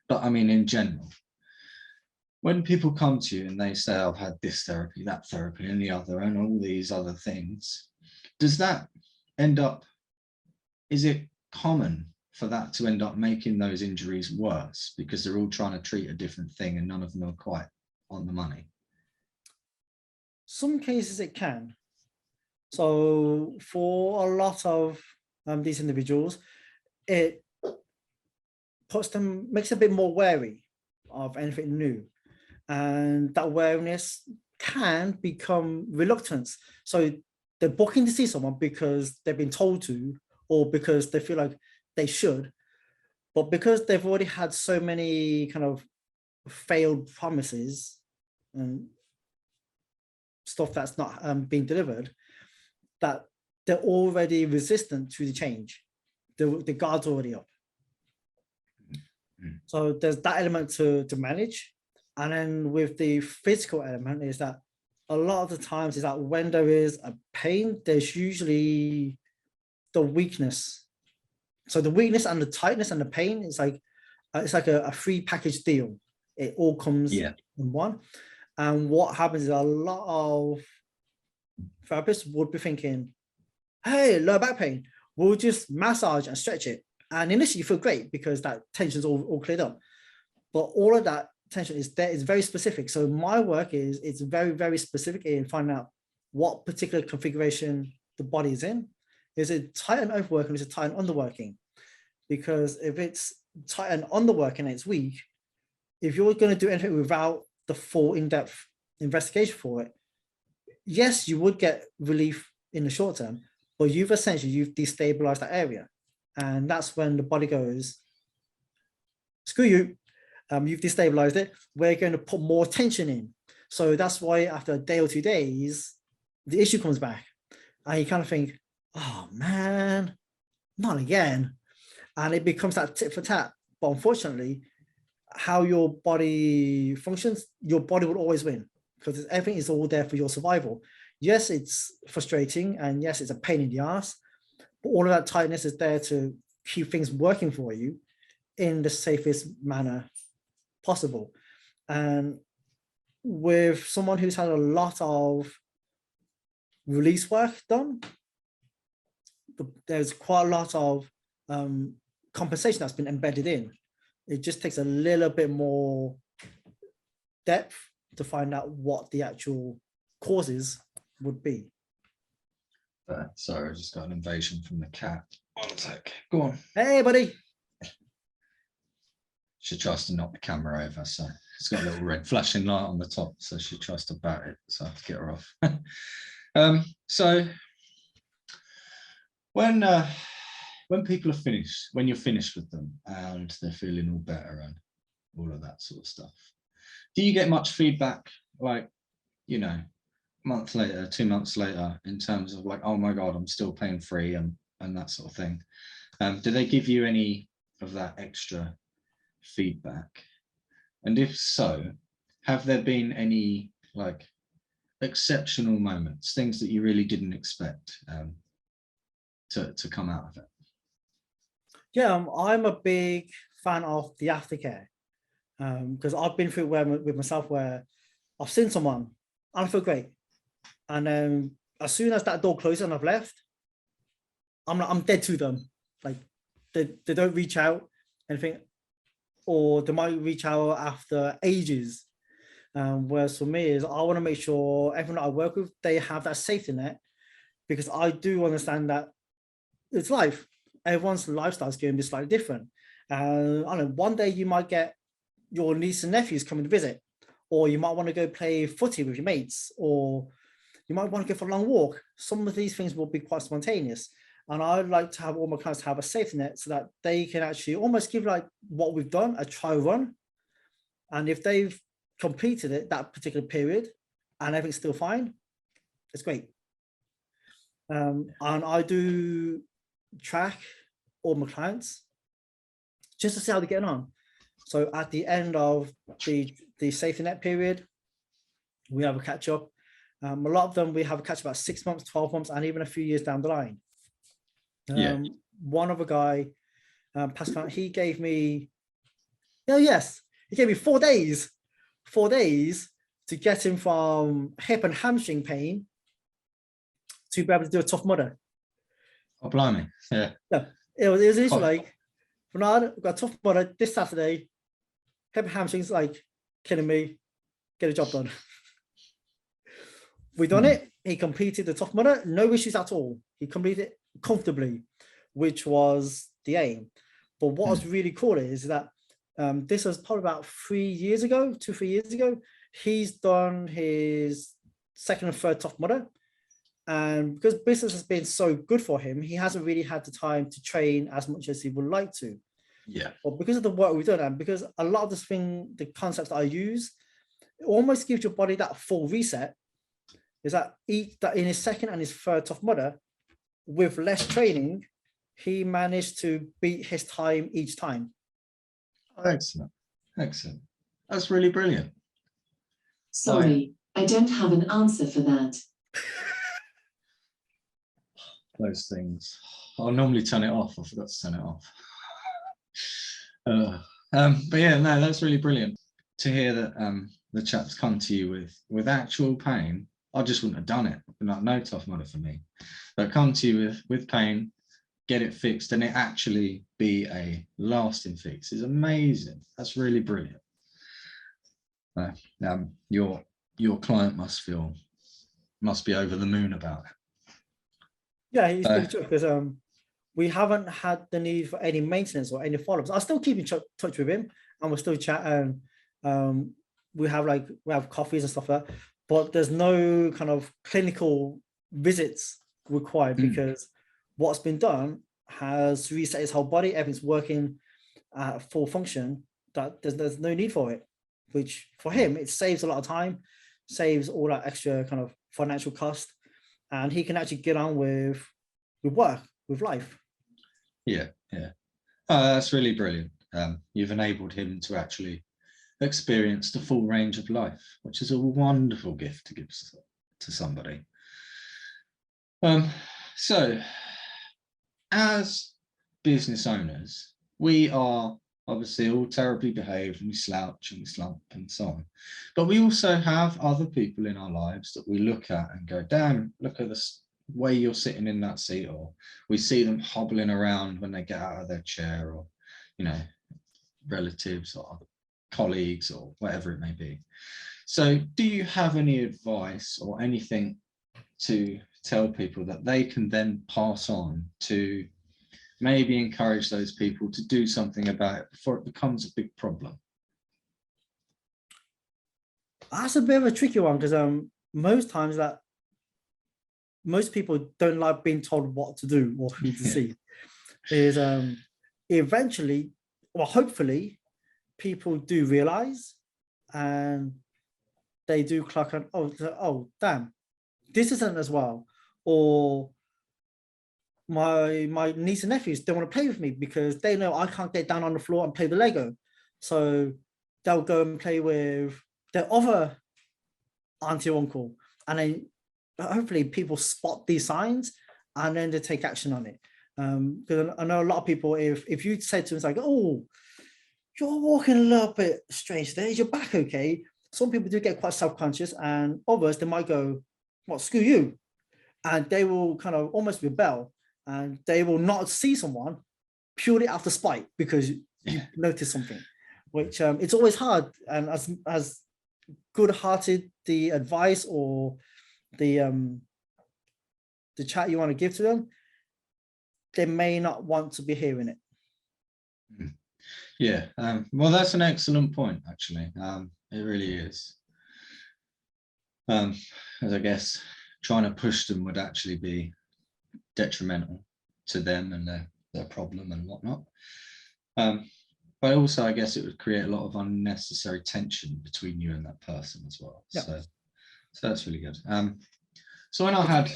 but I mean in general. When people come to you and they say, I've had this therapy, that therapy, and the other, and all these other things, does that end up, is it common for that to end up making those injuries worse because they're all trying to treat a different thing and none of them are quite on the money? Some cases it can. So for a lot of these individuals, it makes them a bit more wary of anything new. And that awareness can become reluctance. So they're booking to see someone because they've been told to, or because they feel like they should, but because they've already had so many kind of failed promises and stuff that's not being delivered, that they're already resistant to the change. The guard's already up. So there's that element to manage. And then with the physical element is that a lot of the times is that when there is a pain, there's usually the weakness. So the weakness and the tightness and the pain is like it's like a free package deal. It all comes in one. And what happens is a lot of therapists would be thinking, hey, lower back pain, we'll just massage and stretch it. And initially you feel great because that tension's all cleared up. But all of that tension is there, is very specific. So my work is, it's very, very specific in finding out what particular configuration the body is in. Is it tight and overworking, or is it tight and underworking? Because if it's tight and underworking and it's weak, if you're going to do anything without the full in-depth investigation for it, yes, you would get relief in the short term, but you've destabilized that area. And that's when the body goes, screw you, you've destabilized it, we're going to put more tension in. So that's why after a day or 2 days, the issue comes back. And you kind of think, oh man, not again. And it becomes that tit for tat. But unfortunately, how your body functions, your body will always win because everything is all there for your survival. Yes, it's frustrating, and yes, it's a pain in the ass, but all of that tightness is there to keep things working for you in the safest manner possible. And with someone who's had a lot of release work done, there's quite a lot of compensation that's been embedded in. It just takes a little bit more depth to find out what the actual causes would be. Sorry, I just got an invasion from the cat. 1 sec. Go on. Hey, buddy. She tries to knock the camera over, so it's got a little red flashing light on the top, so she tries to bat it, so I have to get her off. So when people are finished, when you're finished with them and they're feeling all better and all of that sort of stuff, do you get much feedback, like, you know, a month later, 2 months later, in terms of like, oh my God, I'm still pain free and that sort of thing? Do they give you any of that extra feedback? And if so, have there been any like exceptional moments, things that you really didn't expect to come out of it? Yeah, I'm a big fan of the aftercare because I've been through with myself where I've seen someone and I feel great, and then as soon as that door closes and I've left, I'm dead to them. Like they don't reach out anything, or they might reach out after ages. Whereas for me is I want to make sure everyone that I work with, they have that safety net, because I do understand that it's life. Everyone's lifestyle is going to be slightly different. I don't know, one day you might get your niece and nephews coming to visit, or you might want to go play footy with your mates, or you might want to go for a long walk. Some of these things will be quite spontaneous. And I'd like to have all my clients have a safety net so that they can actually almost give like what we've done a trial run. And if they've completed it that particular period and everything's still fine, it's great. And I do track all my clients just to see how they're getting on. So at the end of the safety net period, we have a catch up. A lot of them we have a catch up about 6 months, 12 months, and even a few years down the line. One other guy, Pascal, he gave me, he gave me 4 days to get him from hip and hamstring pain to be able to do a Tough Mudder. Oh, blimey. Yeah. It was literally like, Venard, we've got a Tough Mudder this Saturday, hip and hamstrings like killing me, get a job done. We done it. He completed the Tough Mudder, no issues at all. He completed it comfortably, which was the aim. But what was really cool is that this was probably about 3 years ago, 2-3 years ago, he's done his second and third Tough Mudder. And because business has been so good for him, he hasn't really had the time to train as much as he would like to. Yeah. But because of the work we've done, and because a lot of the concepts that I use, it almost gives your body that full reset. Is that in his second and his third Tough Mudder, with less training, he managed to beat his time each time. Excellent. Excellent. That's really brilliant. Sorry, I don't have an answer for that. Those things. I'll normally turn it off. I forgot to turn it off. But yeah, no, that's really brilliant to hear that the chap's come to you with actual pain. I just wouldn't have done it. No Tough Mudder for me. But come to you with pain, get it fixed, and it actually be a lasting fix is amazing. That's really brilliant. Your client must be over the moon about it. Yeah, he's pretty true, because we haven't had the need for any maintenance or any follow-ups. I still keep in touch with him, and we're still chatting. We have coffees and stuff like that, but there's no kind of clinical visits required because what's been done has reset his whole body. Everything's working at full function. That there's no need for it, which for him it saves a lot of time, saves all that extra kind of financial cost, and he can actually get on with work, with life. Yeah. That's really brilliant. You've enabled him to actually experience the full range of life, which is a wonderful gift to give to somebody. So as business owners, we are obviously all terribly behaved, and we slouch and we slump and so on. But we also have other people in our lives that we look at and go, damn, look at this way you're sitting in that seat. Or we see them hobbling around when they get out of their chair, or, relatives or colleagues or whatever it may be. So do you have any advice or anything to tell people that they can then pass on to maybe encourage those people to do something about it before it becomes a big problem? That's a bit of a tricky one, because most times that most people don't like being told what to do or who to see. Is eventually, well, hopefully, people do realize, and they do clock on, oh damn, this isn't as well. Or my niece and nephews don't want to play with me because they know I can't get down on the floor and play the Lego. So they'll go and play with their other auntie or uncle. And then hopefully people spot these signs and then they take action on it. Because I know a lot of people, if you said to them, it's like, oh, you're walking a little bit strange today, is your back okay? Some people do get quite self-conscious, and others, they might go, well, screw you. And they will kind of almost rebel, and they will not see someone purely out of spite because you notice something, which it's always hard. And as good-hearted the advice or the chat you want to give to them, they may not want to be hearing it. Yeah, well, that's an excellent point, actually. It really is. As I guess trying to push them would actually be detrimental to them and their problem and whatnot. But also, I guess it would create a lot of unnecessary tension between you and that person as well. Yeah. So that's really good. So when I had,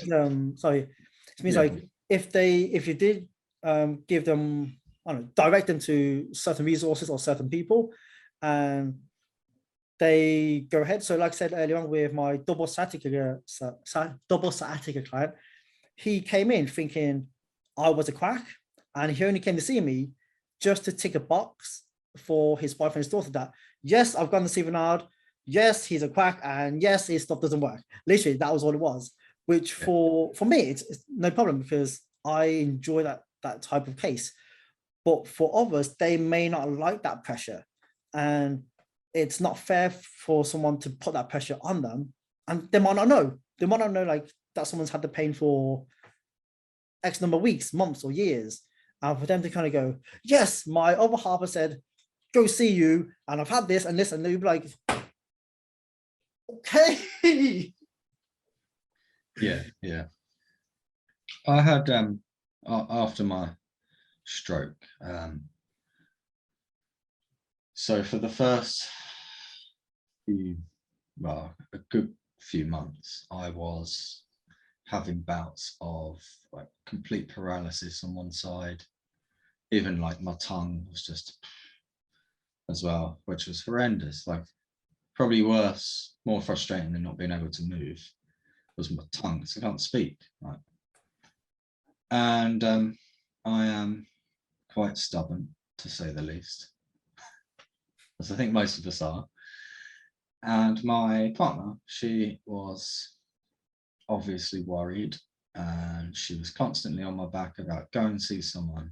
sorry, it means like if you did give them, I don't know, direct them to certain resources or certain people, and they go ahead. So like I said earlier on with my double sciatica client, he came in thinking I was a quack, and he only came to see me just to tick a box for his wife and his daughter that, yes, I've gone to see Venard, yes, he's a quack, and yes, his stuff doesn't work. Literally, that was all it was, which for me, it's no problem because I enjoy that type of case. But for others, they may not like that pressure, and it's not fair for someone to put that pressure on them, and they might not know. They might not know like that someone's had the pain for X number of weeks, months, or years, and for them to kind of go, yes, my other half has said, go see you, and I've had this and this, and they'll be like, Okay. Yeah. I had after my stroke. So for the first a good few months, I was having bouts of like complete paralysis on one side. Even like my tongue was just as well, which was horrendous. Like probably worse, more frustrating than not being able to move was my tongue, because I can't speak. Right? And I am quite stubborn, to say the least, as I think most of us are. And my partner, she was obviously worried, and she was constantly on my back about go and see someone,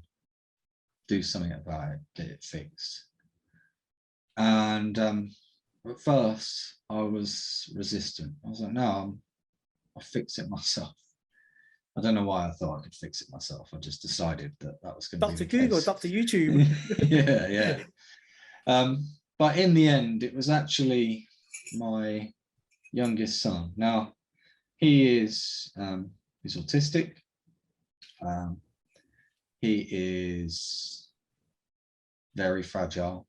do something about it, get it fixed. And at first I was resistant. I was like, no, I'll fix it myself. I don't know why I thought I could fix it myself. I just decided that was going to be Dr. the Google, case. Dr. YouTube. yeah. But in the end, it was actually my youngest son. Now, he is he's autistic. He is very fragile.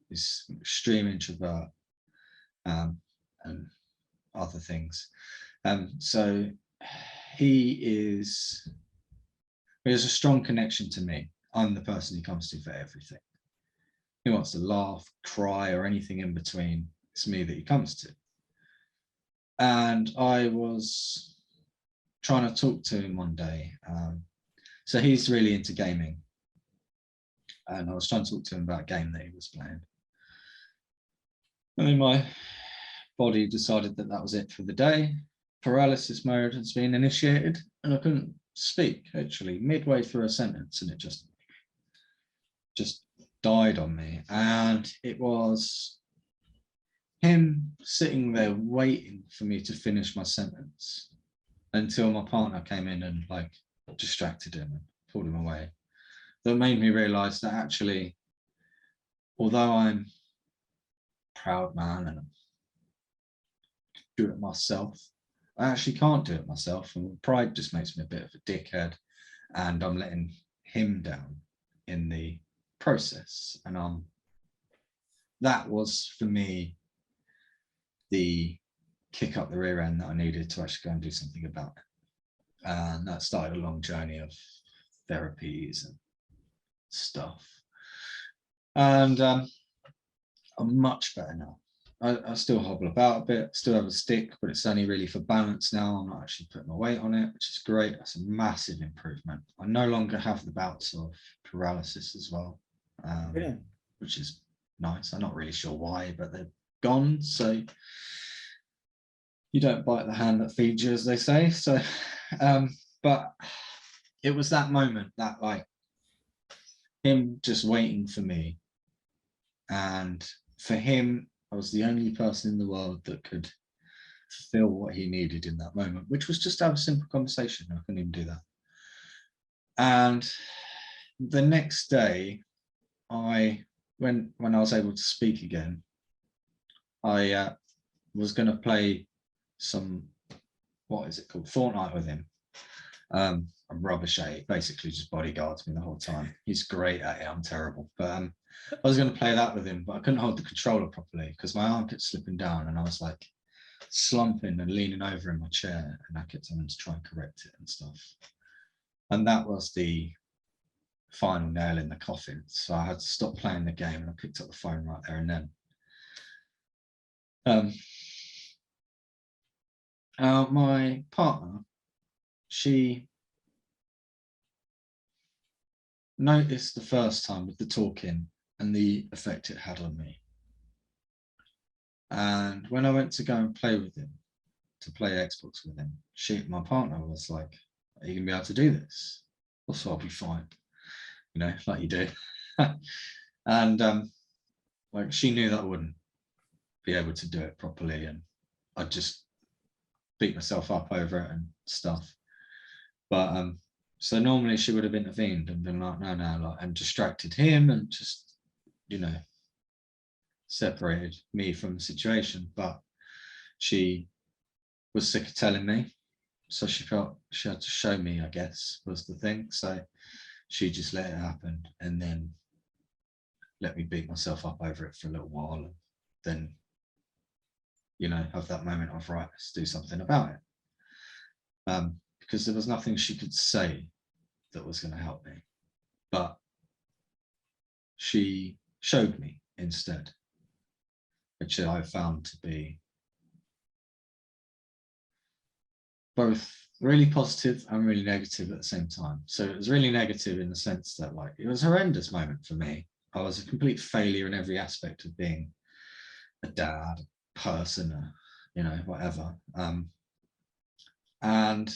He's an extreme introvert, and other things. So he has a strong connection to me. I'm the person he comes to for everything. He wants to laugh, cry, or anything in between. It's me that he comes to. And I was trying to talk to him one day. So he's really into gaming. And I was trying to talk to him about a game that he was playing. And then my body decided that was it for the day. Paralysis mode has been initiated, and I couldn't speak actually midway through a sentence, and it just died on me. And it was him sitting there waiting for me to finish my sentence until my partner came in and like distracted him and pulled him away. That made me realize that actually, although I'm a proud man and I do it myself, I actually can't do it myself, and pride just makes me a bit of a dickhead, and I'm letting him down in the process. And that was for me the kick up the rear end that I needed to actually go and do something about it. And that started a long journey of therapies and stuff. And I'm much better now. I still hobble about a bit, still have a stick, but it's only really for balance now. I'm not actually putting my weight on it, which is great. That's a massive improvement. I no longer have the bouts of paralysis as well, which is nice. I'm not really sure why, but they're gone. So you don't bite the hand that feeds you, as they say. So, but it was that moment that like him just waiting for me, and for him, I was the only person in the world that could fulfill what he needed in that moment, which was just to have a simple conversation. I couldn't even do that. And the next day, when I was able to speak again, I was going to play some, what is it called, Fortnite with him. I'm rubbish at it, basically just bodyguards me the whole time. He's great at it, I'm terrible. But I was going to play that with him, but I couldn't hold the controller properly because my arm kept slipping down, and I was like slumping and leaning over in my chair, and I kept having to try and correct it and stuff. And that was the final nail in the coffin. So I had to stop playing the game, and I picked up the phone right there and then. My partner, she noticed the first time with the talking and the effect it had on me. And when I went to go and play with him, to play Xbox with him, my partner was like, are you gonna be able to do this? Also, I'll be fine, you know, like you do. And like she knew that I wouldn't be able to do it properly, and I'd just beat myself up over it and stuff. But so normally she would have intervened and been like, no, like, and distracted him and just, you know, separated me from the situation. But she was sick of telling me, so she felt she had to show me, I guess, was the thing. So she just let it happen, and then let me beat myself up over it for a little while, and then, you know, have that moment of, right, let's do something about it. Because there was nothing she could say that was going to help me, but she showed me instead, which I found to be both really positive and really negative at the same time. So it was really negative in the sense that, like, it was a horrendous moment for me. I was a complete failure in every aspect of being a dad, a person, you know, whatever. And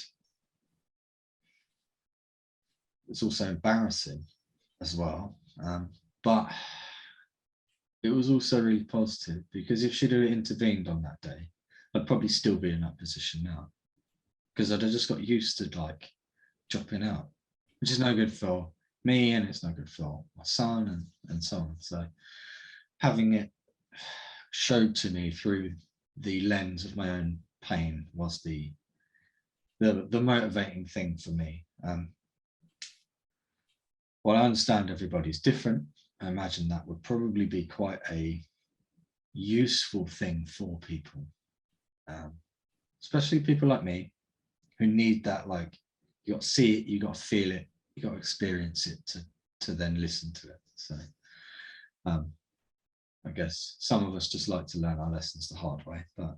it's also embarrassing as well. But it was also really positive, because if she'd have intervened on that day, I'd probably still be in that position now, because I'd have just got used to, like, dropping out, which is no good for me, and it's no good for my son, and so on. So having it showed to me through the lens of my own pain was the motivating thing for me. Well, I understand everybody's different. I imagine that would probably be quite a useful thing for people, especially people like me who need that, like, you got to see it, you got to feel it, you got to experience it to then listen to it. So I guess some of us just like to learn our lessons the hard way, but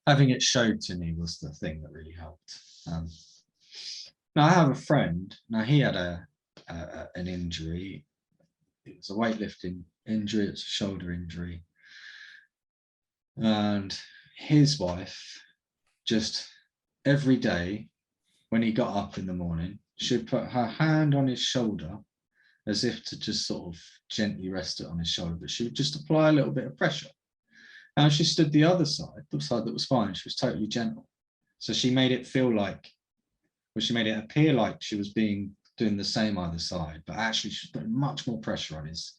having it showed to me was the thing that really helped. Now I have a friend. Now he had an injury. It was a weightlifting injury. It's a shoulder injury, and his wife just every day when he got up in the morning, she'd put her hand on his shoulder as if to just sort of gently rest it on his shoulder, but she would just apply a little bit of pressure. And she stood the other side, the side that was fine, she was totally gentle. So she made it feel like, well, she made it appear like she was doing the same either side, but actually she was putting much more pressure on his,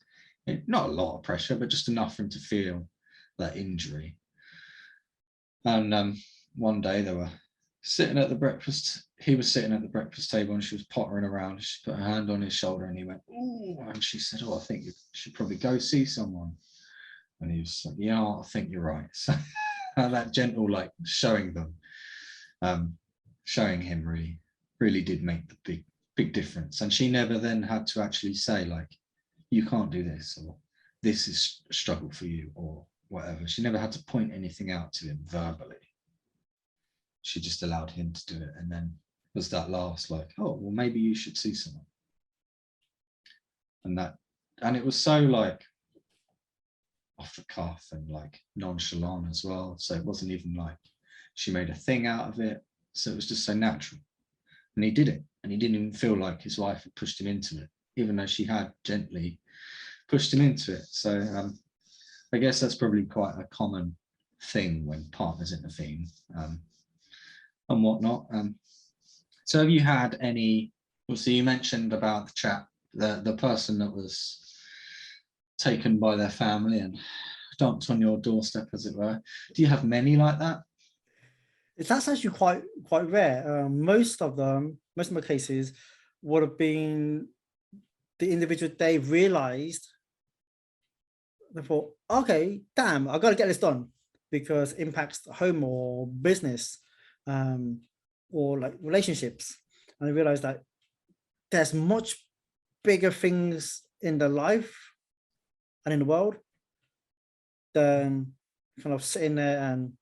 not a lot of pressure, but just enough for him to feel that injury. And one day they were sitting at the breakfast, he was sitting at the breakfast table, and she was pottering around. She put her hand on his shoulder, and he went, "Ooh," and she said, "Oh, I think you should probably go see someone." And he was like, "Yeah, I think you're right." So that gentle, like, showing them, showing him really did make the big difference. And she never then had to actually say, like, you can't do this, or this is a struggle for you, or whatever. She never had to point anything out to him verbally. She just allowed him to do it. And then was that last, like, "Oh, well, maybe you should see someone." And it was so, like, off the cuff and, like, nonchalant as well. So it wasn't even like she made a thing out of it. So it was just so natural. And he did it. And he didn't even feel like his wife had pushed him into it, even though she had gently pushed him into it. So I guess that's probably quite a common thing when partners intervene, and whatnot. So have you had any, obviously you mentioned about the chap, the person that was taken by their family and dumped on your doorstep, as it were. Do you have many like that? That's actually quite rare. Most of my cases would have been the individual, they realized, they thought, okay, damn, I got to get this done because it impacts home or business, or like relationships. And I realized that there's much bigger things in the life and in the world than kind of sitting there and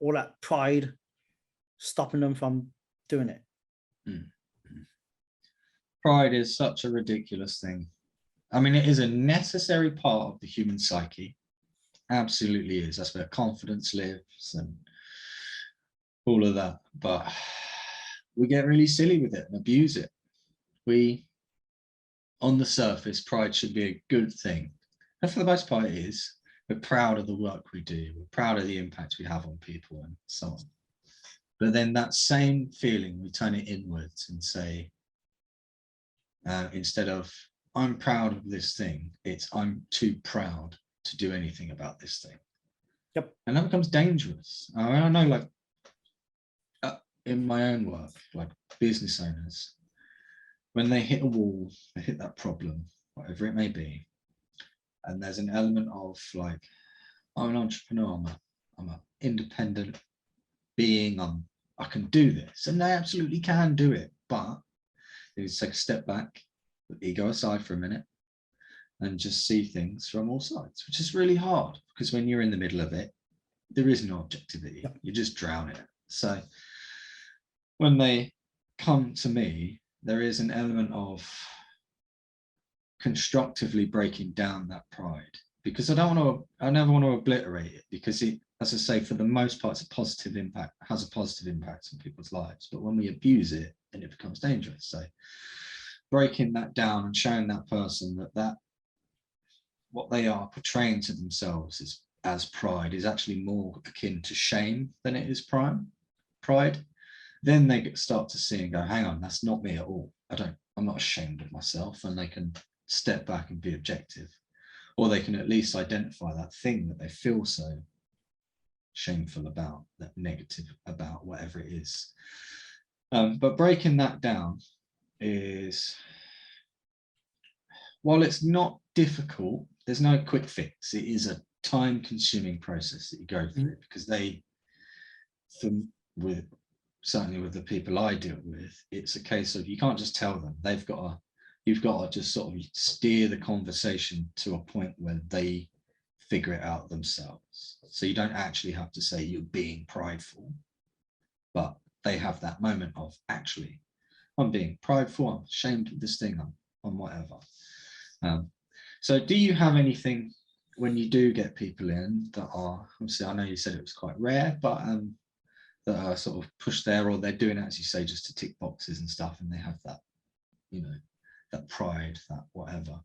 all that pride stopping them from doing it. Pride is such a ridiculous thing. I mean, it is a necessary part of the human psyche. Absolutely is. That's where confidence lives and all of that. But we get really silly with it and abuse it. On the surface, pride should be a good thing. And for the most part, it is. We're proud of the work we do. We're proud of the impact we have on people and so on. But then that same feeling, we turn it inwards and say, instead of, I'm proud of this thing, it's, I'm too proud to do anything about this thing. Yep. And that becomes dangerous. I know, like, in my own work, like business owners, when they hit a wall, they hit that problem, whatever it may be, and there's an element of like, I'm an entrepreneur, I'm an independent being, I can do this, and they absolutely can do it, but you need to take a step back, put ego aside for a minute, and just see things from all sides, which is really hard because when you're in the middle of it, there is no objectivity. Yep. You just drown in it. So when they come to me, there is an element of constructively breaking down that pride, because I never want to obliterate it, because it, as I say, for the most part, it's a positive impact, has a positive impact on people's lives. But when we abuse it, then it becomes dangerous. So breaking that down and showing that person that what they are portraying to themselves is as pride is actually more akin to shame than it is pride. Then they start to see and go, hang on, that's not me at all. I'm not ashamed of myself, and they can step back and be objective, or they can at least identify that thing that they feel so shameful about, that negative about, whatever it is. But breaking that down is, while it's not difficult, there's no quick fix. It is a time-consuming process that you go through, because certainly with the people I deal with, it's a case of you can't just tell them. You've got to just sort of steer the conversation to a point where they figure it out themselves. So you don't actually have to say you're being prideful, but they have that moment of, actually, I'm being prideful, I'm ashamed of this thing, I'm whatever. So do you have anything when you do get people in that are, obviously I know you said it was quite rare, but that are sort of pushed there, or they're doing it, as you say, just to tick boxes and stuff, and they have that, that pride, that whatever.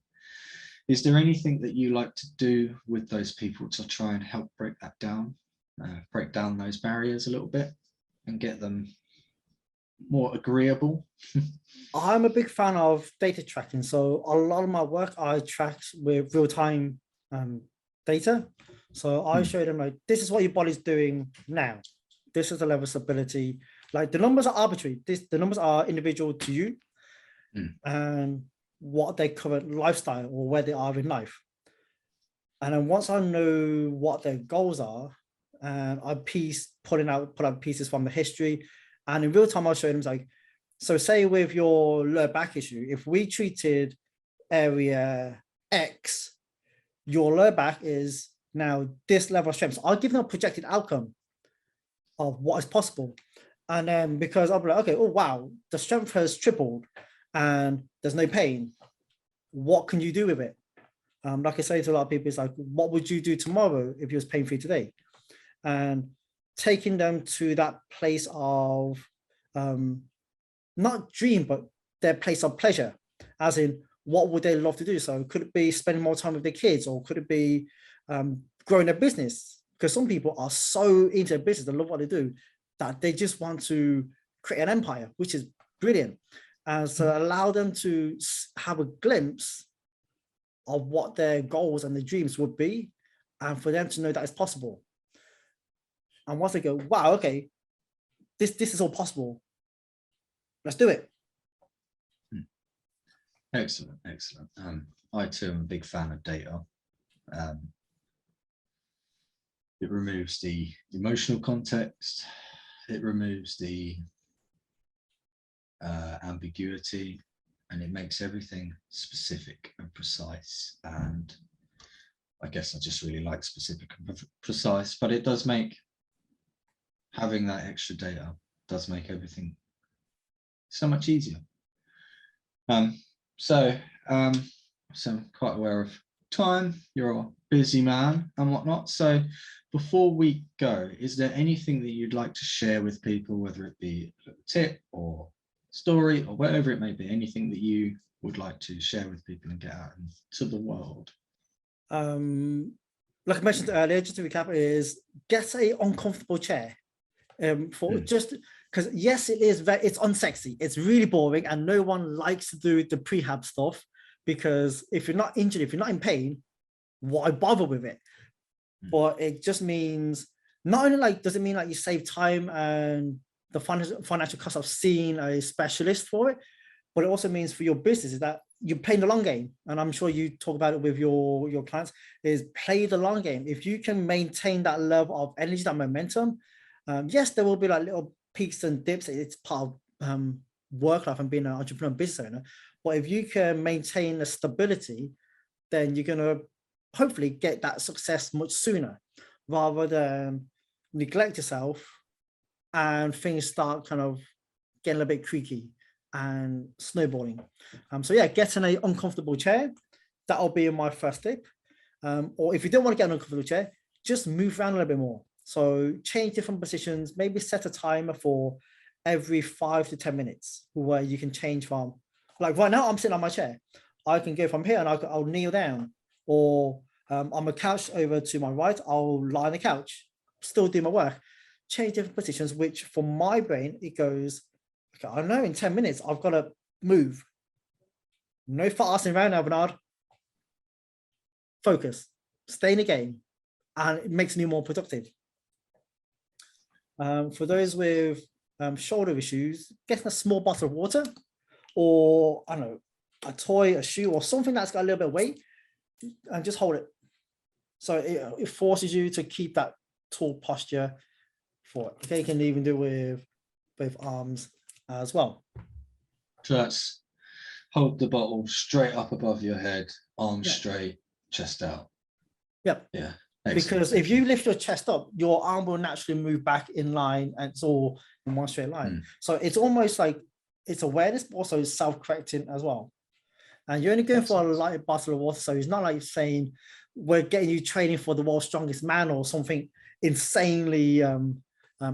Is there anything that you like to do with those people to try and help break that down, break down those barriers a little bit and get them more agreeable? I'm a big fan of data tracking. So a lot of my work I track with real-time data. So I show them, like, this is what your body's doing now. This is the level of stability. Like, the numbers are arbitrary. The numbers are individual to you and what their current lifestyle or where they are in life. And then once I know what their goals are, and I pull out pieces from the history, and in real time I'll show them, like, so say with your lower back issue, if we treated area X, your lower back is now this level of strength. So I'll give them a projected outcome of what is possible. And then, because I'll be like, okay, oh wow, the strength has tripled and there's no pain. What can you do with it? Like I say to a lot of people, it's like, what would you do tomorrow if you was pain free today? And taking them to that place of not dream, but their place of pleasure, as in, what would they love to do? So could it be spending more time with their kids, or could it be growing their business? Because some people are so into their business, they love what they do, that they just want to create an empire, which is brilliant. And so allow them to have a glimpse of what their goals and their dreams would be, and for them to know that it's possible. And once they go, wow, okay, this is all possible, let's do it. Excellent. I too am a big fan of data. It removes the emotional context, it removes the ambiguity, and it makes everything specific and precise. And I guess I just really like specific and precise, but it does make, having that extra data does make everything so much easier. So I'm quite aware of time, you're a busy man and whatnot. So before we go, is there anything that you'd like to share with people, whether it be a tip or story or whatever it may be, anything that you would like to share with people and get out into the world? Like I mentioned earlier, just to recap, is get a uncomfortable chair. Just because, yes, it's unsexy, it's really boring, and no one likes to do the prehab stuff, because if you're not injured, if you're not in pain, why bother with it? but it just means not only like does it mean like you save time and the financial cost of seeing a specialist for it, but it also means for your business is that you're playing the long game. And I'm sure you talk about it with your clients, is play the long game. If you can maintain that level of energy, that momentum, yes, there will be like little peaks and dips. It's part of work life and being an entrepreneur and business owner. But if you can maintain the stability, then you're going to hopefully get that success much sooner, rather than neglect yourself and things start kind of getting a bit creaky and snowballing. So yeah, get in an uncomfortable chair. That'll be my first tip. Or if you don't want to get an uncomfortable chair, just move around a little bit more. So change different positions, maybe set a timer for every 5 to 10 minutes where you can change from, like right now I'm sitting on my chair. I can go from here and I'll kneel down, or on the couch over to my right, I'll lie on the couch, still do my work, change different positions, which for my brain, it goes, okay, I know in 10 minutes, I've got to move. No fasting around now, Venard. Focus, stay in the game, and it makes me more productive. For those with shoulder issues, getting a small bottle of water, or I don't know, a toy, a shoe, or something that's got a little bit of weight, and just hold it. So it forces you to keep that tall posture for it. Okay, you can even do with both arms as well. So that's hold the bottle straight up above your head, arms straight, chest out. Yep. Yeah. Because if you lift your chest up, your arm will naturally move back in line, and it's all in one straight line. So it's almost like it's awareness, but also self-correcting as well. And you're only going for a light bottle of water, so it's not like saying we're getting you training for the world's strongest man or something insanely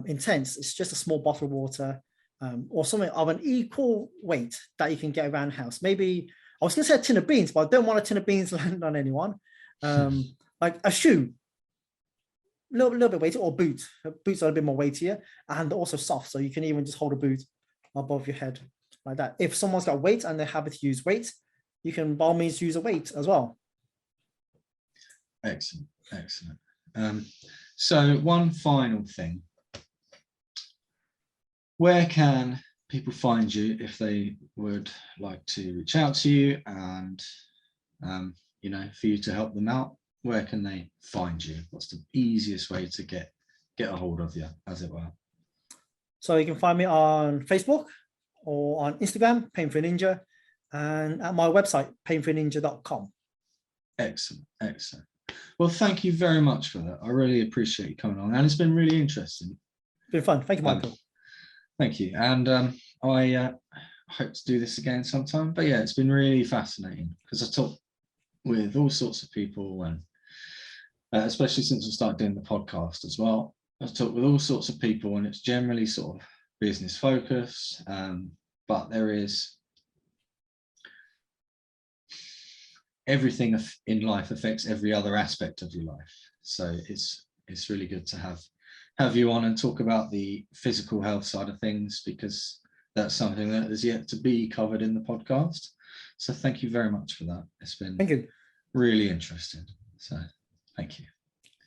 intense. It's just a small bottle of water, or something of an equal weight that you can get around the house. Maybe I was going to say a tin of beans, but I don't want a tin of beans land on anyone. Like a shoe, a little bit weighty, or boots. Boots are a bit more weightier and also soft, so you can even just hold a boot above your head like that. If someone's got weight and they're happy to use weight, you can by all means use a weight as well. Excellent, excellent. So one final thing. Where can people find you if they would like to reach out to you and you know, for you to help them out? Where can they find you? What's the easiest way to get a hold of you, as it were? So you can find me on Facebook or on Instagram, Pain Free Ninja, and at my website, painfreeninja.com. Excellent, excellent. Well, thank you very much for that. I really appreciate you coming on, and it's been really interesting. It's been fun. Thank you, Michael. Thank you. And I hope to do this again sometime. But yeah, it's been really fascinating because I talk with all sorts of people, and especially since I started doing the podcast as well. I've talked with all sorts of people, and it's generally sort of business focused, but there is everything in life affects every other aspect of your life. So it's really good to have you on and talk about the physical health side of things, because that's something that is yet to be covered in the podcast. So thank you very much for that. It's been Thank you. Really interesting. So thank you.